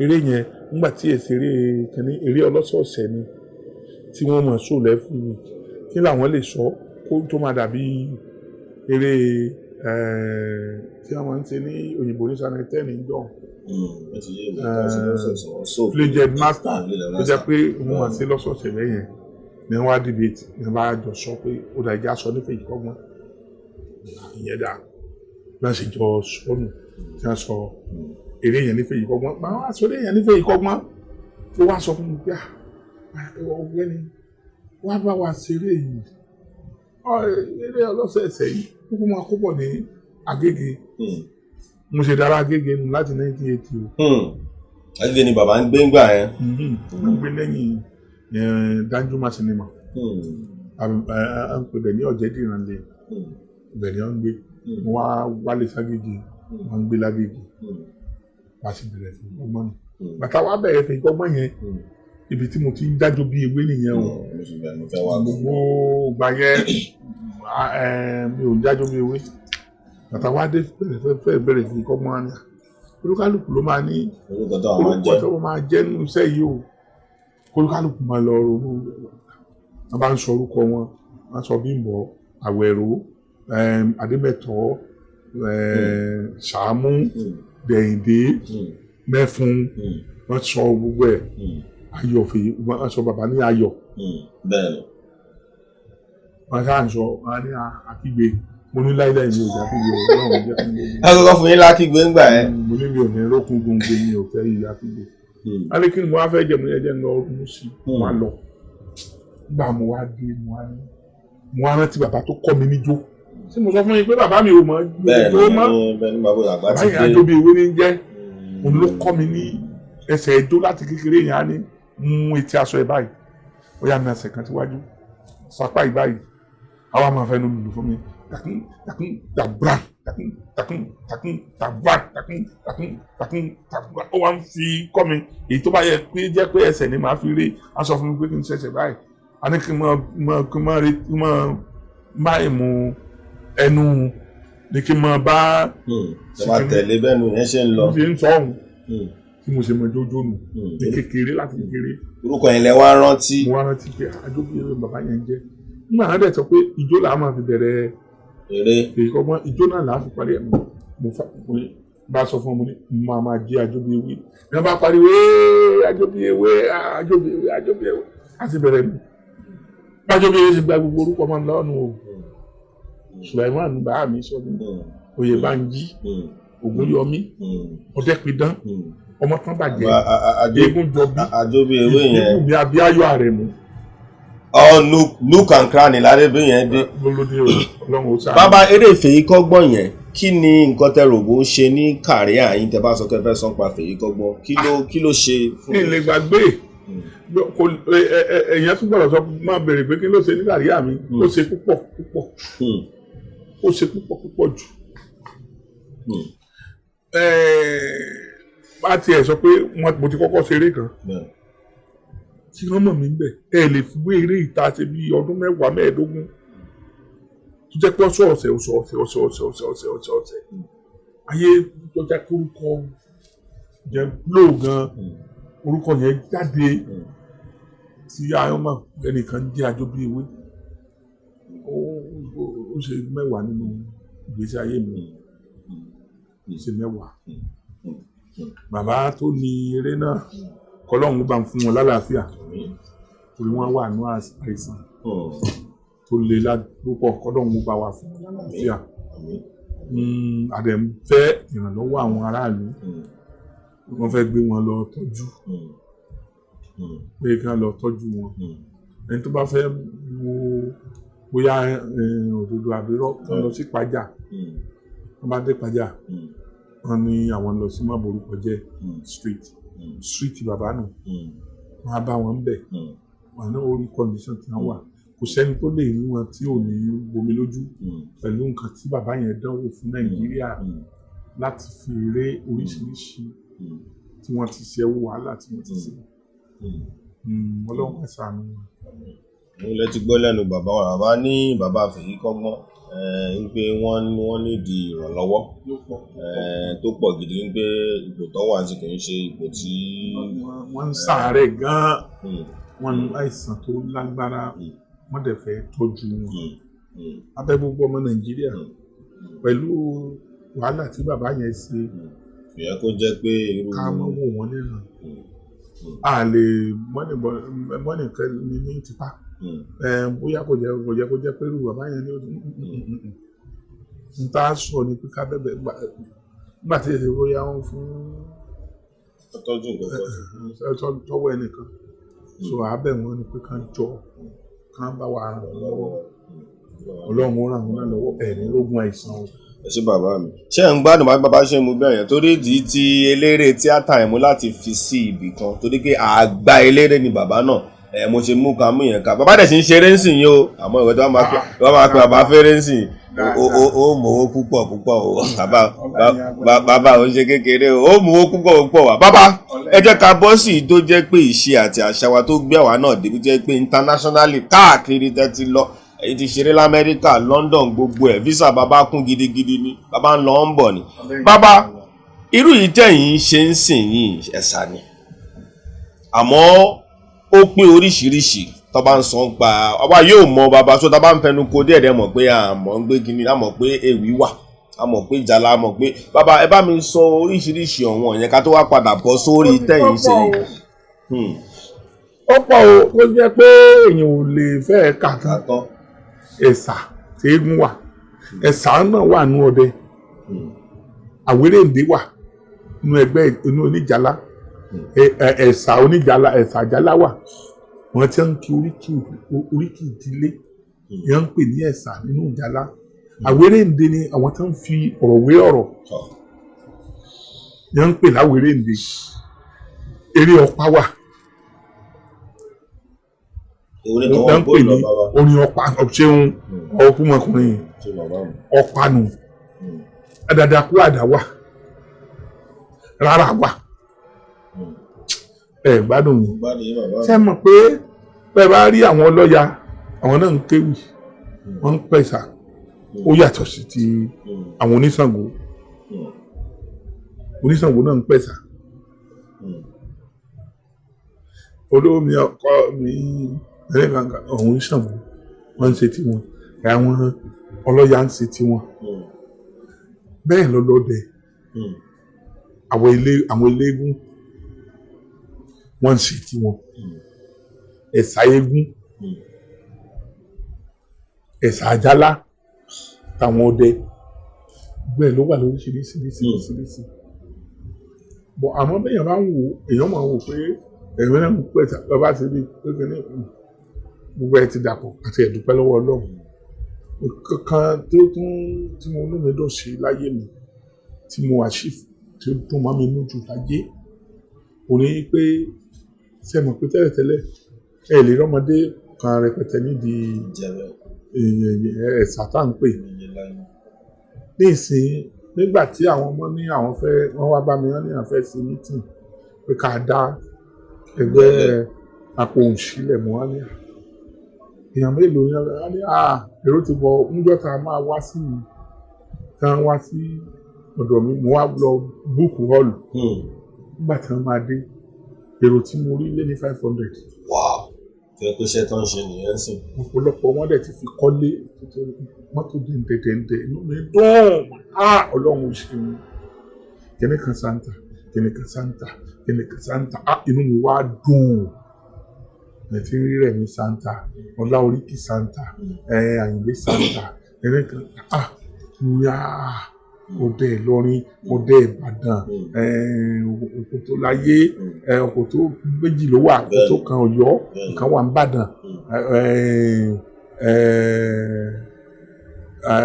eré yẹn nígbà tí eré ọlọ́sọ̀ọ̀sẹ̀ ni tí wọ́n mọ̀ sóò lẹ́fún mi kí làwọn lè sọ kó tó máa dàbí eré tí wọ́n máa ń ṣe ní òyìnbó ní Saneyi 10 níjọ́ Flaged Master tó jẹ́ pé wọ́n máa ṣe lọ́sọ̀ọ̀sẹ̀ lẹ́yìn ní wọ́n á debate ní wọ́n bá jọ sọ pé ó dà ìjà sọ ní Fèyíkọ́gbọ́n ìyẹn dà náà sì jọ sọnù tí wọ́n sọ eré yẹn ní Fèyíkọ́gbọ́n máa wá sọ eré yẹn ní Fèyíkọ́gbọ́n tó wá sọ fún mi pé ọ̀gbẹ́ni wá bá wa ṣeré yìí eré ọlọ́sẹ̀ẹ̀sẹ̀ yìí kúkú máa kó pọ̀ ní Agége mo ṣe dára Agége nù láti 1980 o. Agége ni bàbá ń gbé ńgbà yẹn. wọ́n gbé lẹ́yìn Danjuma Cinema à ń pè bẹ̀ ní Ọ̀jẹ̀dìranlẹ̀ bẹ̀ ni wọ́n ń gbé wọ́n wá wálé ságége wọ́n ń gbé lágége wá sí bẹ̀rẹ̀ Fèyíkọ́gbọ́n nù bàtà wá bẹ̀rẹ̀ Fèyíkọ́gbọ́n yẹn ibi tí mo ti ń jájó bí ewé nìyẹn o gbogbo ìgbà yẹn mi ò jájó bí ewé bàtà wá dé bẹ̀rẹ̀ Fèyíkọ́gbọ́n ni olúkálùkù ló máa ní orúkọ tó máa jẹ́ nínú iṣẹ́ yìí o olúkálùkù máa lọ ronú wọn bá ń sọ orúkọ wọn wọn sọ Bímbọ́ Àwẹ̀ró Adébẹ̀tọ́ Sàámú Dẹ̀yìndé Mẹ́fun wọn sọ gbogbo ẹ̀ Ayọ̀ wọn sọ bàbá ní Ayọ̀ wọn ṣáà ń sọ wọn ní Akígbe mo ní láìláì mi ò já Akígbe ọ̀rọ̀ mi jẹ́ Akígbe. akọ́kọ́ fún yín lákígbe ńgbà yẹn. mo ní mi ò ní rókun gbòǹgbò mi ò fẹ́ yí Akígbe. alẹ́ kí ni mo wá fẹ́ jẹ́ mo yẹ jẹ́ ń lọ ọdún sí mo wá lọ gbà mo wá dé mo wá rántí bàbá tó kọ́ mi níjó tí mo sọ fún yín pé bàbá mi ò mọ̀ jó mọ́ bàbá yẹn àjọ bí ewé ní jẹ́ òun ló kọ́ mi ní ẹsẹ̀ ẹjọ́ láti kékeré yẹn á ní mú etí aṣọ ẹ̀ báyìí ó yà ní ẹsẹ̀ kan síwájú sápá yìí báyìí àwa máa fẹ́ nu lùlù fún mi takun tabra takun tabra takun tabra ó wá ń fi kọ́ mi èyí tó bá yẹ pé jẹ́ pé ẹsẹ̀ ni màá fi rí aṣọ fún mi pé kí n ṣẹ̀ṣẹ̀ báyìí a ní kí n máa ìmú ẹnu ní kí n máa bá. ṣe máa tẹ̀lé bẹ́ẹ̀ nu yẹn ṣe ń lọ. mo ṣe ń sọ ọ̀hún tí mo ṣe mọ jójó nù ní kékeré láti kékeré. orúkọ yẹn lẹ wá rántí. mo wá rántí pé àjọbí eré bàbá yẹn jẹ́ nígbà náà dẹ̀ sọ pé ìjó làá máa fi bẹ̀rẹ̀ eré Fèyíkọ́gbọ́n ìjó náà làá fi parí ẹ̀ mo bá sọ fún ọmọ ní mo máa jẹ́ àjọbí ewé ní wọ́n bá pariwo àjọbí ewé àjọbí ewé àjọbí ewé láti bẹ̀rẹ̀ mi àjọbí ewé ti gba gbogbo orúkọ máa ń lọ́nu o Sulaiman bá mi sọ ní Oyèbánjí Ògúnyọmí Ọdẹ́pidán ọmọ tán bàjẹ́ Egúnjọbí àjọbí ewé yẹn ìbùnmi Abíáyọ̀ Àrẹ̀mú. nook and cranny ládébí yẹn dé. Ọlọ́run ó sáà. bàbá eré Fèyíkọ́gbọ́n yẹn kí ni nǹkan tẹ rògbò ṣe ní kàríà yín tẹ bá sọ kẹfẹ sọ pa Fèyíkọ́gbọ́n kí ló ṣe. ní ilé gbàgbé èèyàn tún gbọ́dọ̀ sọ máa bèrè pé kí ló ṣe ní kàríà mi ó ṣe púpọ̀ ó ṣe púpọ̀ jù bá tiẹ̀ sọ pé mo ti kọ́kọ́ ṣeré kan tí wọ́n mọ̀ mí ń bẹ̀ ẹ lè fi wé eré ìta ṣe bí ọdún 10 15 tó jẹ́ pé ọ̀sẹ̀ ayé tó jẹ́ pé orúkọ yẹn lò gan orúkọ yẹn jáde tí ayọ́ mọ̀ ẹnìkan jẹ́ àjọ bí ewé ó ṣe 10 nínú ìgbésí ayé mi ṣe 10. Bàbá tó ní eré náà kọlọ́hún bá ń fún wọn lálàáfíà torí wọ́n wà ní àìsàn tó le púpọ̀ kọlọ́hún bá wà fún wọn lálàáfíà. Àdẹ̀ ń fẹ́ ìrànlọ́wọ́ àwọn aráàlú wọ́n fẹ́ gbé wọn lọ tọ́jú pé kí wọ́n lọ tọ́jú wọn ẹni tó bá fẹ́ wo bóyá òdodo àbírọ́ wọ́n lọ sí Ìpàjà wọ́n bá dé Ìpàjà wọ́n ní àwọn lọ sí Máborúkọjẹ́ street bàbá nù wọ́n á bá wọn bẹ̀ wọ́n náà orí condition tí wọ́n wà kò sẹ́ni tó lè rí wọn tí ò ní gbomi lójú pẹ̀lú nǹkan tí bàbá yẹn dánwò fún Nàìjíríà láti fi eré oríṣiríṣi tí wọ́n ti ṣe wàhálà tí wọ́n ti ṣe Ọlọ́run pẹ̀sà nù wọn. mo lè ti gbọ́ lẹ́nu bàbá wa bàbá ní bàbá fèyí kọ́gbọ́n wípé wọ́n nídìí ìrànlọ́wọ́ tó pọ̀ gidi wípé ipò tó wà sí kì í ṣe ipò tí. wọ́n ń ṣàárẹ̀ gan-an wọ́n ní àìsàn tó lágbára wọ́n dẹ̀ fẹ́ tọ́jú wọn. abẹ́ gbogbo ọmọ Nàìjíríà pẹ̀lú wàhálà tí bàbá yẹn ṣe ìyẹn kó jẹ́ pé irú ká mọ́ wò wọ́n nínú a lè mọ́nìkan ní tipa bóyá kò jẹ́ pé irú bàbá yẹn ní ta sọ ní pé ká bẹ̀bẹ̀ gbà tí èsì bóyá wọn fún tọ́jú nǹkan tọ́wọ́ ẹnìkan so abẹ́ wọn ni pé ká jọ ká bá wa ràn wọ́n lọ́wọ́ Ọlọ́run ó ràn wọ́n náà lọ́wọ́ ẹ̀rín lógún àìsàn o. ẹ ṣé bàbá mi ṣé ẹ̀ ń gbádùn bá bàbá ṣe mú bẹ́ẹ̀ yẹn torí ìdí tí eléré tíátà ẹ̀ mú láti fi sí ibì kan torí pé àgbà eléré ni bàbá náà mo ṣe mú kan mú yẹn ká bàbá dẹ̀ sì ń ṣeré ń sìn yín o àmọ́ ìwé tó wọ́n máa pe bàbá fẹ́rẹ́ ń sìn ó mọ̀wó púpọ̀ o bàbá ò ń ṣe kékeré o ó mọ̀wó púpọ̀ wá bàbá ẹ jẹ́ ká bọ́ sí tó jẹ́ pé ìṣe àti àṣà wa tó gbé àwa náà débi jẹ́ pé internationally káàkiri tẹ́tí lọ èyí ti ṣeré lamẹ́ríkà London gbogbo ẹ̀ visa bàbá kún gidigidi ni bàbá ń lọ ń bọ̀ ni bàbá irú yìí tẹ̀yìn ṣe ń sìn yìí ẹ̀sà ni àmọ́ ó pín oríṣiríṣi tó bá ń sọ ń pa ọba yóò mọ bàbá tó tá bá ń fẹnu ko díẹ̀díẹ̀ mọ̀ pé àmọ́ ń gbé gini àmọ́ pé ewì wà àmọ́ pé ìjàlá àmọ́ pé bàbá ẹ bá mi sọ oríṣiríṣi ọ̀wọ́n yẹn ká tó wá padà bọ́ sórí tẹ̀yìn ṣe yìí. ó pọ̀ o ó jẹ́ pé èèyàn ò lè fẹ́ kà tán ẹ̀sà tí eégún wà ẹ̀sà náà wà nú ọdẹ àwérèǹdé wà nú ẹgbẹ́ inú oníjàlá ẹ̀sà oníjàlá ẹ̀sà àjàlá wà wọ́n ti ń kí oríkì ìdílé yẹn ń pè ní ẹ̀sà nínú ìjàlá àwérèǹdé ni àwọn tó ń fi ọ̀rọ̀ wé ọ̀rọ̀ yẹn ń pè láwérèǹdé eré ọ̀pá wà wọ́n ń pè ní orin ọ̀pá ṣéun ọkùnrin ọ̀pá nù àdàdàkú àdá wà rárá wà ẹ gbádùn mi ṣé mọ̀ pé bẹ́ẹ̀ bá rí àwọn ọlọ́ya àwọn náà ń kéwì wọ́n ń pẹ̀sà ó yàtọ̀ sí ti àwọn oníṣàngó náà ń pẹ̀sà olómi ọkọ mi ẹlẹ́gbàgbà ọ̀hún ṣàngó wọ́n ń ṣe tiwọn àwọn ọlọ́ya ń ṣe tiwọn bẹ́ẹ̀ lọ́lọ́dẹ àwọn eléégún wọ́n ń ṣe tiwọn ẹ̀sà eégún ẹ̀sà àjálá táwọn ọdẹ bẹ́ẹ̀ ló wà lóríṣiríṣi bọ̀ àmọ́ bẹ́yàn bá ń wò èèyàn máa wò pé ẹ̀rọ náà ń pẹ́ bàbá ti rí pé kíní gbogbo ẹ̀ ti dàpọ̀ àti ẹ̀dúpẹ́ lọ́wọ́ Ọlọ́run kankan tí mo lómi dùn sí láyé mi tí mo achieve tí ó dùn mọ́ mi lójú láyé kò ní pé ṣe mọ̀ pé tẹ́lẹ̀tẹ́lẹ̀ ẹ lè rọ́mọdé kan rẹpẹtẹ nídìí ẹ̀sà tá à ń pè ní ìsìn nígbà tí àwọn ọmọ ní àwọn fẹ́ wọ́n wá bá mi wọ́n ní àwọn fẹ́ sí mítìn pé ká dá ẹgbẹ́ àpò òṣìlẹ̀ mọ́ wá ní èèyàn mélòó yẹn wá ní èrò ti bọ̀ ńjọ́ tá a máa wá sí mi tá a wá sí ọ̀dọ̀ mi mo wá lọ búùkù họ́ọ̀lù nígbà tí wọ́n máa dé èrò tí mo rí lé ní 500. Wow. Fẹ́ pé iṣẹ́ tó ń ṣe nìyẹn sìn. Ọ̀pọ̀lọpọ̀ wọn dẹ̀ ti fi kọ́lé mọ́tò dẹ̀ndẹ̀dẹ̀ndẹ̀ inú mi dùn ọlọ́run ṣe mi kìnìkan santa kìnìkan santa kìnìkan santa inú mi wá dùn ẹ̀tí rírẹ̀ mi santa ọláoríkì santa àyìnbé santa kìnìkan ọdẹ Ìlọrin ọdẹ Ìbàdàn Òkòtó láyé Òkòtó méjì ló wà Òkòtó kan Ọ̀yọ́ ìkan wà nìbàdàn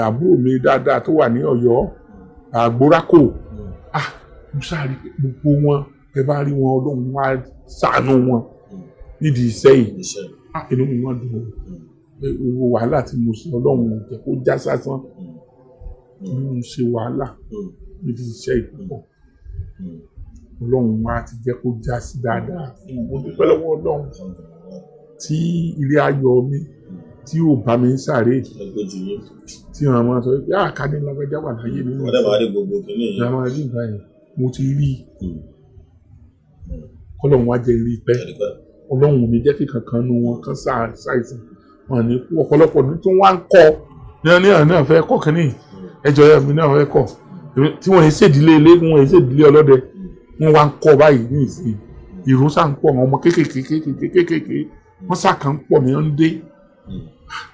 àbúrò mi dáadáa tó wà ní Ọ̀yọ́ Àgbórákò musaari gbogbo wọn ẹ bá rí wọn Ọlọ́run wá ṣàánú wọn nídìí iṣẹ́ yìí inú mi wọ́n dùn owó wàhálà tí mo ṣe Ọlọ́run jẹ́ kó já sásán mo ṣe wàhálà níbi iṣẹ́ ìpínpọ̀ Ọlọ́run wa ti jẹ́ kó já sí dáadáa fún mo dúpẹ́ lọ́wọ́ Ọlọ́run tí ilé ayọ̀ mi tí ò bá mi ń sáré tí wọn máa sọ pé àkàdé lágbájá wà láyé nínú ìyàwó ẹni ìgbà yẹn mo ti rí kọ́lọ́run wá jẹ́ rí pẹ́ Ọlọ́run mi jẹ́ kí kankan nu wọn kan ṣàìsàn wọn ní kú ọ̀pọ̀lọpọ̀ ní tí wọ́n á ń kọ́ ní ọ̀nà náà fẹ́ kọ́ kínní ẹjọ́ mi náà fẹ́ kọ́ tí wọ́n yẹn ṣèdílé eléégún wọ́n yẹn ṣèdílé ọlọ́dẹ wọ́n wá ń kọ́ báyìí ní ìsìn ìró sá ń pọ̀ àwọn ọmọ kéékèèké wọ́n sá kàn ń pọ̀ ní ọ́ndé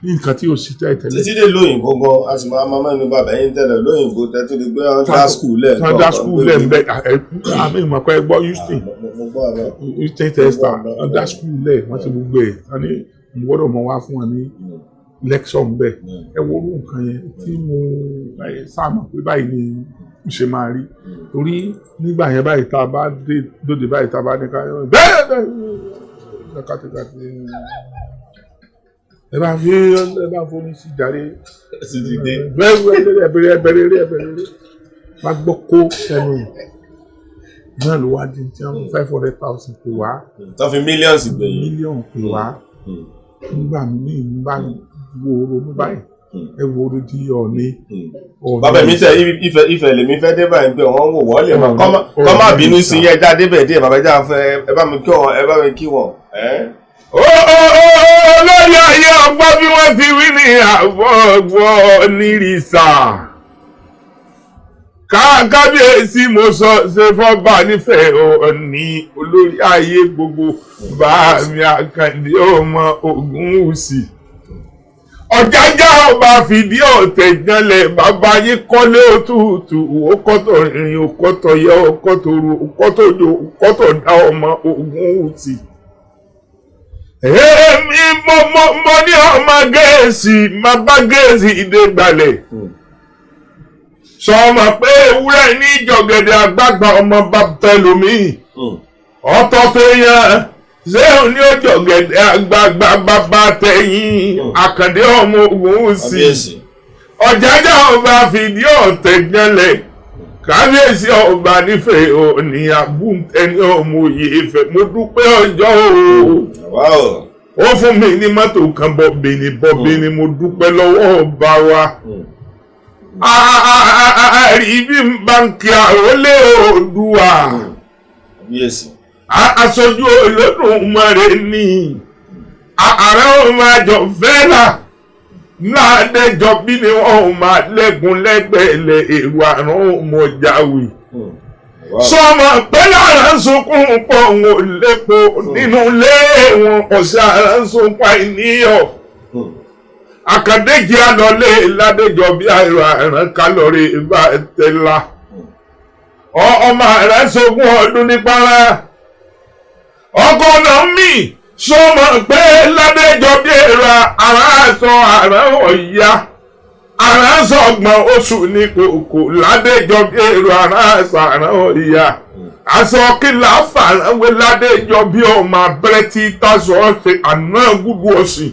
ní nǹkan tí yóò sí tẹ́lẹ̀. títí dé lóyìnbó gan a sì máa mẹ́nu bàbá yín tẹ́lẹ̀ lóyìnbó tẹ́tí di pé wọ́n dá skul lẹ̀. wọ́n dá skul lẹ̀ ń bẹ àmì ìmọ̀kọ́ ẹ gbọ́ Houston testa wọ́n dá skul lẹ̀ wọ́n ti gbogbo ẹ̀ wọ́n ní mo gbọ́dọ̀ mọ wá fún wọn ní lẹ́kṣọ̀ ń bẹ̀ ẹ wo orú nǹkan yẹn tí mo sáàmù pé báyìí ni mo ṣe máa rí torí nígbà yẹn báyìí tá a bá dóde báyìí tá a bá ní ká ẹ bá fóní sí jàre ẹbẹrẹ má gbọ́ kó ẹnu náà ló wá di tí wọ́n 500,000 pè wá. tó fi mílíọ̀nù gbẹ̀yìn. mílíọ̀nù pè wá nígbà míì nígbà wo ronú báyìí ẹ wo orí di Ọ̀ọ̀ni. bàbá mi tẹ Ifẹ̀ lèmi fẹ́ dé báyìí pé wọ́n wò wọ́n lè máa kọ́ má bínú sí yẹn já débẹ̀ díẹ̀ bàbá já fẹ́ ẹ bá mi kí wọn. olórí ayé ọgbọ́n bí wọ́n ti wí ní àbọ̀gbọ́ nírìsà kábíyèsí mo sọ ṣe fọ́gbà nífẹ̀ẹ́ Ọ̀ọ̀ni olórí ayé gbogbo bá mi Àkàndé ọmọ Ògúnwùsì Ọ̀jájá ọba fìdí ọ̀tẹ̀ janlẹ̀ bàbá yín kọ́lé òtútù òkọ́tọ̀ rìnrìn òkọ́tọ̀ yẹ òkọ́tọ̀ ru òkọ́tọ̀ jò òkọ́tọ̀ dá ọmọ Ògúnwùsì. Èmi mo ní ọmọ Gẹ̀ẹ́sì máa bá Gẹ̀ẹ́sì ìdè gbalẹ̀. Sọmọ pé ewúrẹ́ ní ìjọ̀gẹ̀dẹ̀ àgbààgbà ọmọ bàbá ẹlòmíì. Ọ̀tọ̀ tó yan ṣéun ní òjọ̀gẹ̀dẹ̀ àgbààgbà bàbá tẹ̀yìn Àkàndé ọmọ Ògúnwùsì. Ọ̀jájá ọba fìdí ọ̀tẹ̀ janlẹ̀ kábíyèsí ọba nífẹ̀ẹ́ Ọ̀ọ̀ni àbúntẹ́ni ọmọ òye Ifẹ̀ mo dúpẹ́ ọjọ́ o. Ó fún mi ní mọ́tò kan bọ̀bìnì mo dúpẹ́ lọ́wọ́ ọba wa. Àrí bí báńkì àrólé Oòduà. Aṣojú Olódùmarè ní ààrẹ ọmọ àjọ fẹ́lá ládẹjọ bí ni wọn máa lẹ́gùn lẹ́gbẹ̀ẹ́lẹ̀ èrò àrùn ọmọ jáwé. Sọmọ pé lára ń sunkún pọ̀ wọn ò lépo nínú ilé wọn ọ̀sẹ̀ àrà ń sunkún àìníyọ̀. Àkàndéjì àlọ́lé ládẹjọ bí àìrò àrùn kálọ̀rì bá tẹ̀lá. Ọmọ rẹ̀ sunkún ọdún nípara. Ọkọ náà mì sọmọ pé ládẹjọ bí èrò àràsọ ọ̀yá àràsọ ọgbọ̀n oṣù ní kòkò ládẹjọ bí èrò àràsọ ọ̀yá aṣọ kìlà fàràwé ládẹjọ bí ọmọ abẹ́rẹ́ tí tásọ ọ̀sẹ̀ àná gúdú ọ̀sìn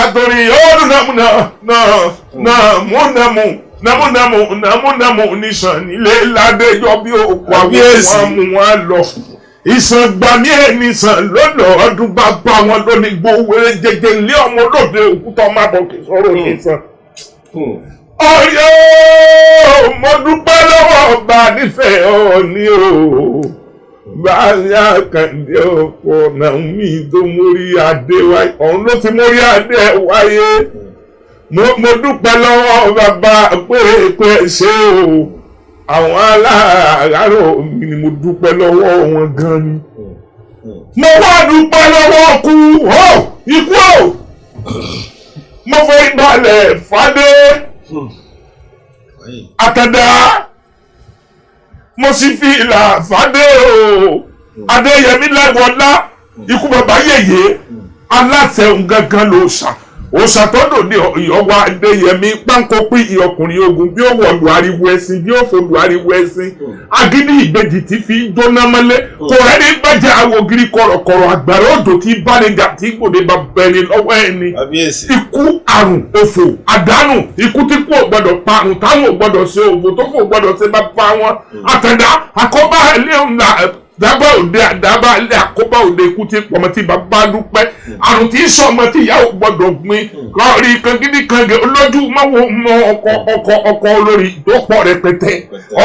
àtòrí ọdún nàmúnàmù nìṣàn nílé ládẹjọ́ bí òkú àwọn mú wọn lọ ìsàn gbàmí ẹni sàn lọ́nà ọdún bá bá wọn lónìí gbowó jẹjẹ ilé ọmọ olóde òkúta ọmọ àbọ̀kì sọ̀rọ̀ nìṣàn. Ọ̀yọ́ mo dúpẹ́ lọ́wọ́ ọba nífẹ̀ẹ́ Ọọ̀ni o báyà Àkàndé ọkọ̀ náà mi tó mórí adé wáyé ọ̀hún ló ti mórí adé wáyé mo dúpẹ́ lọ́wọ́ bàbá pé ṣé o àwọn aláàárọ̀ mi ni mo dúpẹ́ lọ́wọ́ wọn gan ni mo wá dúpẹ́ lọ́wọ́ ikú o mo fẹ́ ìbàlẹ̀ fàdé Àtàndá mo sì fi ìlà fàdé o Adéyẹmí Láìwọlá ikú bàbá yèyé aláṣẹ gangan ló ṣà òṣàtọ́dọ̀ ní ìyọ̀wá Adéyẹmí pánkó pín ìyọkùnrin ogun bí ó wọ̀lù ariwo ẹ̀sìn bí ó fòlù ariwo ẹ̀sìn agídí ìbejì tí fi jóná mọ́lé kò rẹ́ni gbẹ́jẹ́ àwògiri kọ̀rọ̀kọ̀rọ̀ àgbàrá òjò tí bánijà tí gbòde bá bẹ̀rẹ̀ lọ́wọ́ ẹni ikú àrùn òfò àdánù ikú tí kò gbọdọ̀ parun táwọn ò gbọdọ̀ ṣe òfò tó kò gbọdọ̀ ṣe bá pa wọn Àtàndá àkọ́bá ẹlẹ́hùnà dábàá òde àdábàá ilé àkóbá òde ikú tí pọ̀mọ́ tí bàbá dúpẹ́ àrùn tí sọmọ tí ìyá ò gbọdọ̀ gbin kọ́ọ̀rì kan gidi kan gẹ̀ olójú máwo mọ ọkọ olórí tó pọ̀ rẹpẹtẹ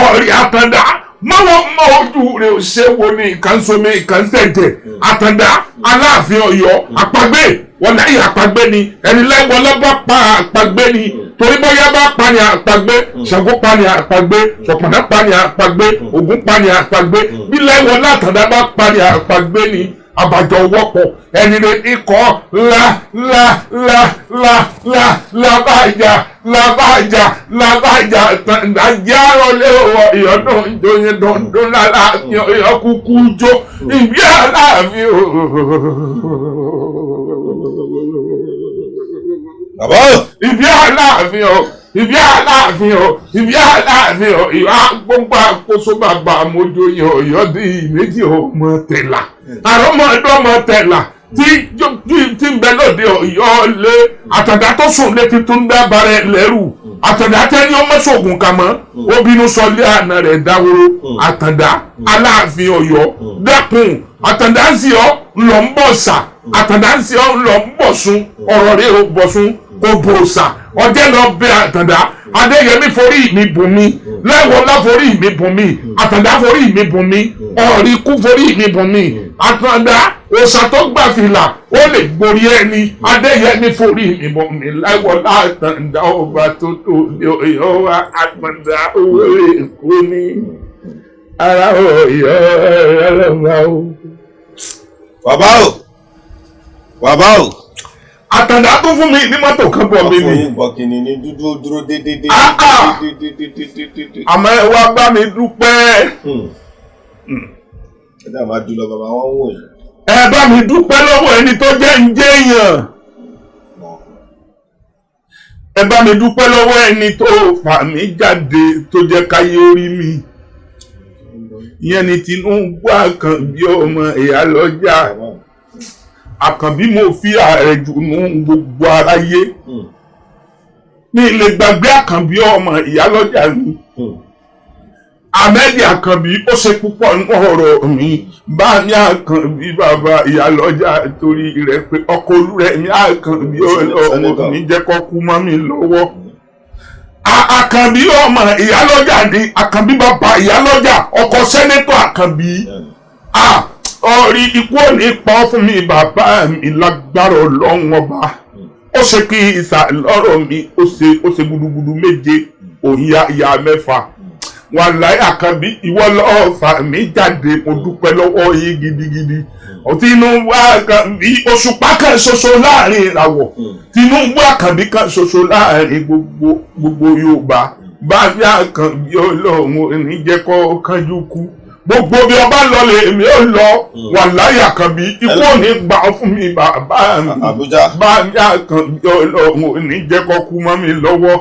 ọ̀rì Àtàndá máwo mọ ojú rẹ̀ ò ṣe wo ni ìkànsomi ìkànsẹ̀jẹ̀ Àtàndá Aláàfin Ọ̀yọ́ àpagbé wọn láyé àpagbé ni ẹni Láìwọlá bá pa àpagbé ni torí bóyá bá pa ni àpagbé Ṣàngó pa ni àpagbé Ṣọ̀pọ̀nná pa ni àpagbé Ògún pa ni àpagbé bí Láìwọlá Àtàndá bá pa ni àpagbé ni àbàjọ wọ́pọ̀ ẹni rẹ̀ ikọ̀ làbàjà Àtàndá járọ̀lẹ́ ọ̀wọ̀ ìyọ́dún ìjọyìn dundun lára ìyọ́kúkú jó ìbí Aláàfin o. Bàbá ìbí Aláàfin o ìwà gbogbo àkóso bàbá àmójóyìn Ọ̀yọ́ di méjì ọmọ tẹ̀là àrọ́mọdọ́mọ tẹ̀là tí ń bẹ lóde Ọ̀yọ́ lé Àtàndá tó sùn létí tó ń dábàá rẹ̀ lẹ́rù Àtàndá tẹ́ni ọmọ sọ̀gùn kà mọ́ obìnrin sọlé àná rẹ̀ dáwóró Àtàndá Aláàfin Ọ̀yọ́ dákun Àtàndá ń sì ọ́ ńlọ ń bọ̀ sà Àtàndá ń sì ọ́ ńlọ ń bọ̀ sún ọ̀rọ̀ rẹ̀ ò bọ̀ sún kò bò sà ọjẹ́ lọ bẹ Àtàndá Adéyẹmí forí mi bùn mi Láìwọlá forí mi bùn mi Àtàndá forí mi bùn mi ọ̀rí kú forí mi bùn mi Àtàndá òòṣà tó gbà fìlà ó lè gborí ẹni Adéyẹmí forí mi bùn mi Láìwọlá Àtàndá ọba tó tó Ọ̀yọ́ wa Àtàndá owó Èkó ní ara Ọ̀yọ́ ẹlẹ́wà o. Bàbá o. Àtàndá tó fún mi ní mọ́tò kan bọ̀ mí ni. Bọ̀kìnì ni dúró dédé. Àmọ́ ẹ wá bá mi dúpẹ́. Ẹ dá máa dúró bàbá wọn wò yìí. Ẹ bá mi dúpẹ́ lọ́wọ́ ẹni tó jẹ́ ń jẹ́ èèyàn. Ẹ bá mi dúpẹ́ lọ́wọ́ ẹni tó fà mí jáde tó jẹ́ káyé orí mi. Ìyẹn ni Tinubu Àkànbí ọmọ Ìyálọ́jà. Àkànbí mo fi ààrẹ jù nú gbogbo aráyé ní ilé gbàgbé Àkànbí ọmọ Ìyálọ́jà mi Ahmed Àkànbí ó ṣe púpọ̀ nínú ọ̀rọ̀ mi bá ní Àkànbí bàbá Ìyálọ́jà torí rẹ̀ pé ọkọ Olúrẹ̀mí Àkànbí ọmọ mi jẹ́ kó kú mọ́ mi lọ́wọ́ Àkànbí ọmọ Ìyálọ́jà ni Àkànbí bàbá Ìyálọ́jà ọkọ sẹ́nẹ́tọ̀ Àkànbí ọ̀rí ikú òní pọ̀ fún mi bàbá mi lágbára Ọlọ́run ọba ó ṣe kí ìsà lọ́rọ̀ mi ó ṣe gudugudu méje òyìnbá ìyá mẹ́fà wàláhì Àkànbí ìwọ lọ́ọ́ fà mí jáde mo dúpẹ́ lọ́wọ́ yín gidigidi Tinubu Àkànbí òṣùpá kan ṣoṣo láàrin ìràwọ̀ Tinubu Àkànbí kan ṣoṣo láàrin gbogbo Yorùbá bá bí Àkànbí Ọlọ́run ò ní jẹ́ kó kánjú kú gbogbo bí ọba lọ lè èmi ò lọ wà láyà kan bí ikú ò ní gbà fún mi bàbá mi bá yà kan bí ọlọ́run ò ní jẹ́ kó kú mọ́ mi lọ́wọ́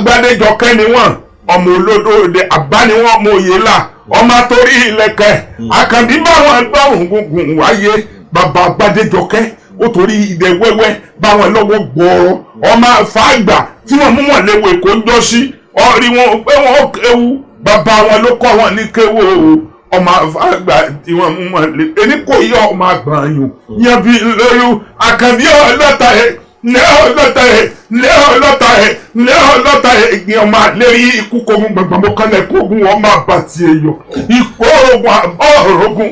Gbádéjọkẹ́ ni wọ́n ọmọ olódòde àbá ni wọ́n mọ òye là ọmọ torí ilẹ̀kẹ̀ Àkànbí báwọn gbọ́hùn gungun wáyé bàbá Gbádéjọkẹ́ ó torí ìdẹ wẹ́wẹ́ báwọn lọ́wọ́ gbọ́ọ̀rọ̀ ọmọ àfàgbà tí wọ́n mú wọn léwu èkó ń jọ sí ọ̀rí wọn pé wọ́n kéwu bàbá wọn ló kọ́ wọn ní kéwu ọmọ àfàgbà tí wọ́n mú wọn lé ẹni kò yọ ọmọ àgbàyàn yẹn bí lóyún Àkànbí ọlọ́ta ẹ̀ lé ọlọ́ta ẹ̀ ìgbìn ọmọ àlérí ikú kogun gbàgbọ́n kọ́lẹ̀ kogun ọmọ àbàtì èèyàn ikú ogun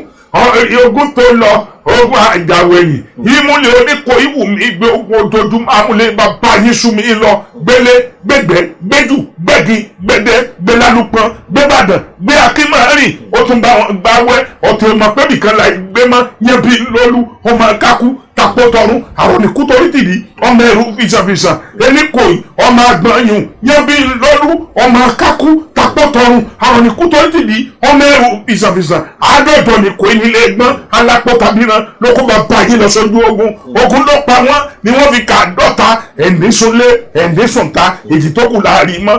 ogun tó lọ ogun àjàwẹ̀yìn ìmúlẹ̀ oníkó ìwùmí gbé ogun ojoojúmọ́ amúlẹ̀ bàbá yín sún mi lọ gbélé gbẹgbẹ gbẹjù gbẹgi gbẹdẹ gbẹlálùpọn gbẹbàdàn gbé akínmọ́rìn ó tún bá wọn gbáwẹ́ ọ̀tún ìmọ̀ pẹ́bì kan láì gbé mọ́ yẹn bí lólu ọmọ kákú tapọ̀tọ̀run àwọn oníkú torí tìdí ọmọ ẹrú fìṣàfìṣàn eníkòyí ọmọ àgbọ̀nyùn yẹn bí lólu ọmọ kákú tapọ̀tọ̀run àwọn oníkú torí tìdí ọmọ ẹrú fìṣàfìṣàn àádọ́jọ nìkó nílé ẹgbọ́n alápọ̀tàbíran ló kó bàbá yìí lọ sójú ogun ló pa wọ́n ni wọ́n fi kà dọ́ta ẹ̀ǹdẹ́sọ̀lé ẹ̀ǹdẹ́sọ̀ta èdè tó kù láàrin mọ́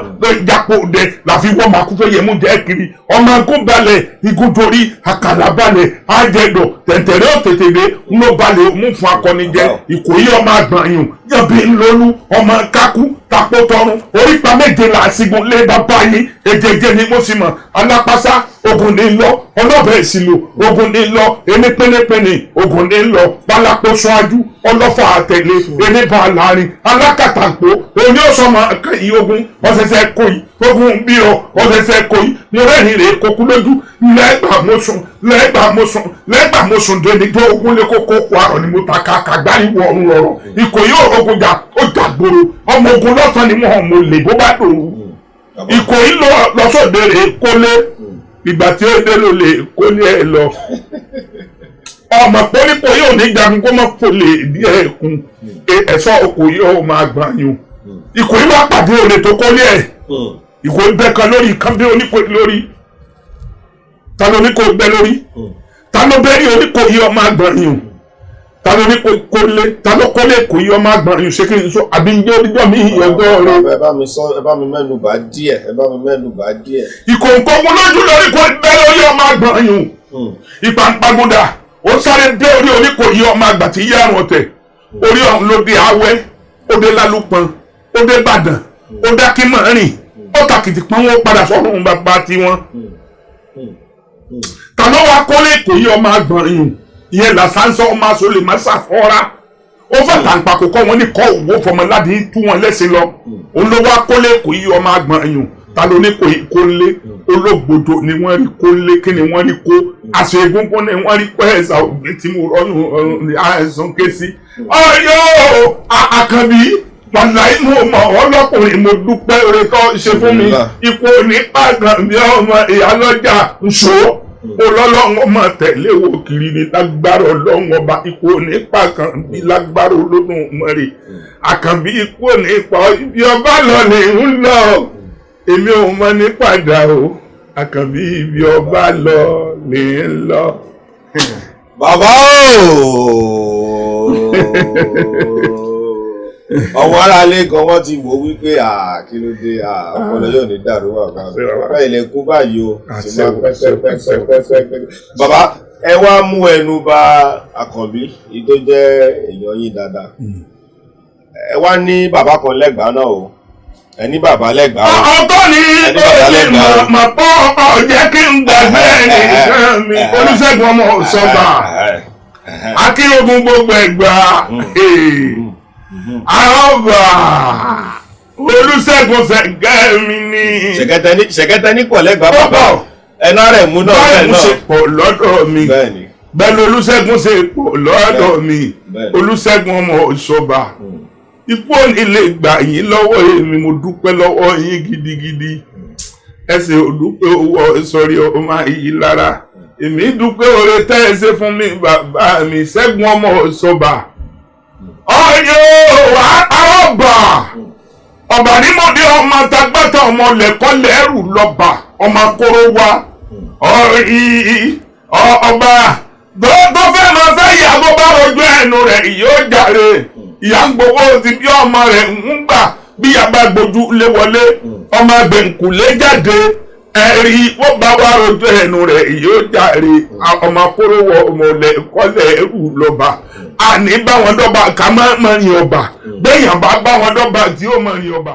jápò dẹ láfi wọ́n máa kú tó yẹ mú jẹ́ kiri ọmọ agún balẹ̀ igun torí àkàlà balẹ̀ àjẹdọ̀ tẹ̀tẹ̀rẹ́ òtètèrè ńlọ balẹ̀ mú fún akọni jẹ Ìkòyí ọmọ àgbọ̀nyùn yànbí ńlọlú ọmọ kákú tapọ̀tọ̀run orípa méje làásìgùn lé bàbá yìí èjèèjì ni mo sì mọ̀ alápásá ogun ní lọ ọlọ́bẹ̀ ìsìlò ogun ní lọ ẹni pẹ́nẹ́pẹ́nì ogun ní lọ pálápọ̀sọ ajú ọlọ́fà àtẹ̀lé ẹni bá láàrin alákàtàǹpó òní ọ̀sọ́mọ akẹ́yìn ogun ọ̀sẹ̀sẹ̀ kòyí ogun bírọ̀ ọ̀sẹ̀sẹ̀ kòyí mo rẹ́rìn rè kókú lójú lẹ́gbàá mo sùn dẹni tó ogun lé kókó kó àrọ̀ ni mo ta kàgbá ìwọ̀ ọ̀run rọrọ̀ Ìkòyí òrogun jà ó jàgbóró ọmọ ogun lọ́sàn-án ni wọ́n mo lè bó bá dòwú Ìkòyí lọ́sọ̀dẹ̀ rè kólé ìgbà tí ó dé ló lè kólé ẹ lọ ọmọ pọ́nípọ̀ yóò ní jagun kó mọ́ kó lè díẹ̀ kún ẹ̀ṣọ́ Ìkòyí ó máa gbàyàn Ìkòyí wá pàdé òde tó kólé ẹ̀ Ìkòyí bẹ́ kan lórí kan bí oníkó lórí ta ló ní kó gbẹ lórí ta ló bẹ́rí Oníkòyí ọmọ àgbàyàn ta ló ní kólé ta ló kólé Ìkòyí ọmọ àgbàyàn ṣé kí n sọ àbí ń jẹ́ oníjọ́ mi ìyọ̀gọ́ rẹ. ẹ bá mi mẹ́nu bà díẹ̀. Ìkòǹkò mu lójú lórí kó bẹ́ lórí ọmọ àgbàyàn ìpàǹpàgùdà ó sáré dé orí Oníkòyí ọmọ àgbà tí yá àrùn ọ̀tẹ̀ orí ọ̀hún ló dé Awẹ́ ó dé Lálùpọ̀n ó dé Ìbàdàn ó dé Akínmọ́rìn ó tàkìtì pọ́n wọn padà sọ́run bàbá tiwọn. ta ló wá kólé Ìkòyí ọmọ àgbọ̀nyùn ìyẹn làsánsọ́ ọmọ aṣọ lè má ṣàfọ́ra ó fàtàǹpàkò kọ́ wọn ní kọ́ òwò fọmọládì tú wọn lẹ́sìn lọ òun ló wá kólé Ìkòyí ọmọ àgbọ̀nyùn ta ló ní kólé olóògbòdò ni wọ́n rí kólé kí ni wọ́n rí kó aṣọ egúngún ni wọ́n rí kó ẹ̀sà òbí tí mo rọ́yún àìsàn ké sí. ọyọ́ Àkànbí wàláì mo mọ̀ ọlọ́kùnrin mo dúpẹ́ oore tó ṣe fún mi ipò nípa Àkànbí ọmọ ìyálọ́jà ńṣó olọ́lọ́run ọmọ tẹ̀lé wo kiri ní lágbára ọlọ́run ọba ikú nípa Àkànbí lágbára Olódùmarè Àkànbí ikú nípa ibi ọba lọ lè ń lọ èmi ò mọ ní padà o Àkànbí ibi ọba lọ lè ń lọ. bàbá ọmọ aráalé kan wọ́n ti wò wípé kí ló dé ọpọlọ yóò ní dàrú bàbá ilẹ̀ kú báyìí o ti máa pẹ́pẹ́pẹ́pẹ́pẹ́. bàbá ẹ wá mú ẹnu bà Àkànbí èyí tó jẹ́ èèyàn yín dáadáa ẹ wá ní bàbá kan lẹ́gbàá náà o ẹni bàbá lẹ́gbàá o ọ̀tọ̀ ni èyí mà pọ̀ ọ̀jẹ́ kí n gbàgbé ẹnìkan mi Olúṣẹ́gun ọmọ Ọ̀ṣọ́bà Akínrógun gbogbo Ẹ̀gbá àrọ́bà Olúṣẹ́gun ṣẹ̀gẹ́ mi ni. ṣẹ̀kẹ́tẹ́ ní pọ̀ lẹ́gbàá bàbá ẹnu rẹ̀ mú náà bẹ́ẹ̀ náà. báyìí ṣe pọ̀ lọ́dọ̀ mi bẹ́ẹ̀ ni Olúṣẹ́gun ṣe pọ̀ lọ́dọ̀ mi Olúṣẹ́gun ọmọ Ọ̀ṣọ́bà ikú òní lè gbà yín lọ́wọ́ èmi mo dúpẹ́ lọ́wọ́ yín gidigidi ẹsẹ̀ òdúpẹ́ owó sọ̀rí ọmọ yìí lára èmi dúpẹ́ oore tẹ́ ẹ ṣe fún mi bàbá mi Ṣẹ́gun ọmọ Ọ̀ṣọ́bà ọyọ àrọ́bà ọba nímọ̀dé ọmọ tagbátá ọmọ lẹ́kọ́ lẹ́rù lọ́ba ọmọ akóró wa ọba tó fẹ́ máa fẹ́ ìyàwó bá ojú ẹnu rẹ̀ yóò jàre ìyá ń gbowó ti bí ọmọ rẹ̀ ń gbà bí yàgbá gbójú lé wọlé ọmọ gbẹ̀ǹkùlé jáde ẹ̀rí wọ́n bá wá ojú ẹnu rẹ̀ yóò jàre ọmọ kóró wọ ọmọlẹ̀ kọ́lẹ̀ ẹrù lọ́ba àní báwọn dọ́ba ká má rìn ọba bẹ́yàn bá báwọn dọ́ba tí ó má rìn ọba.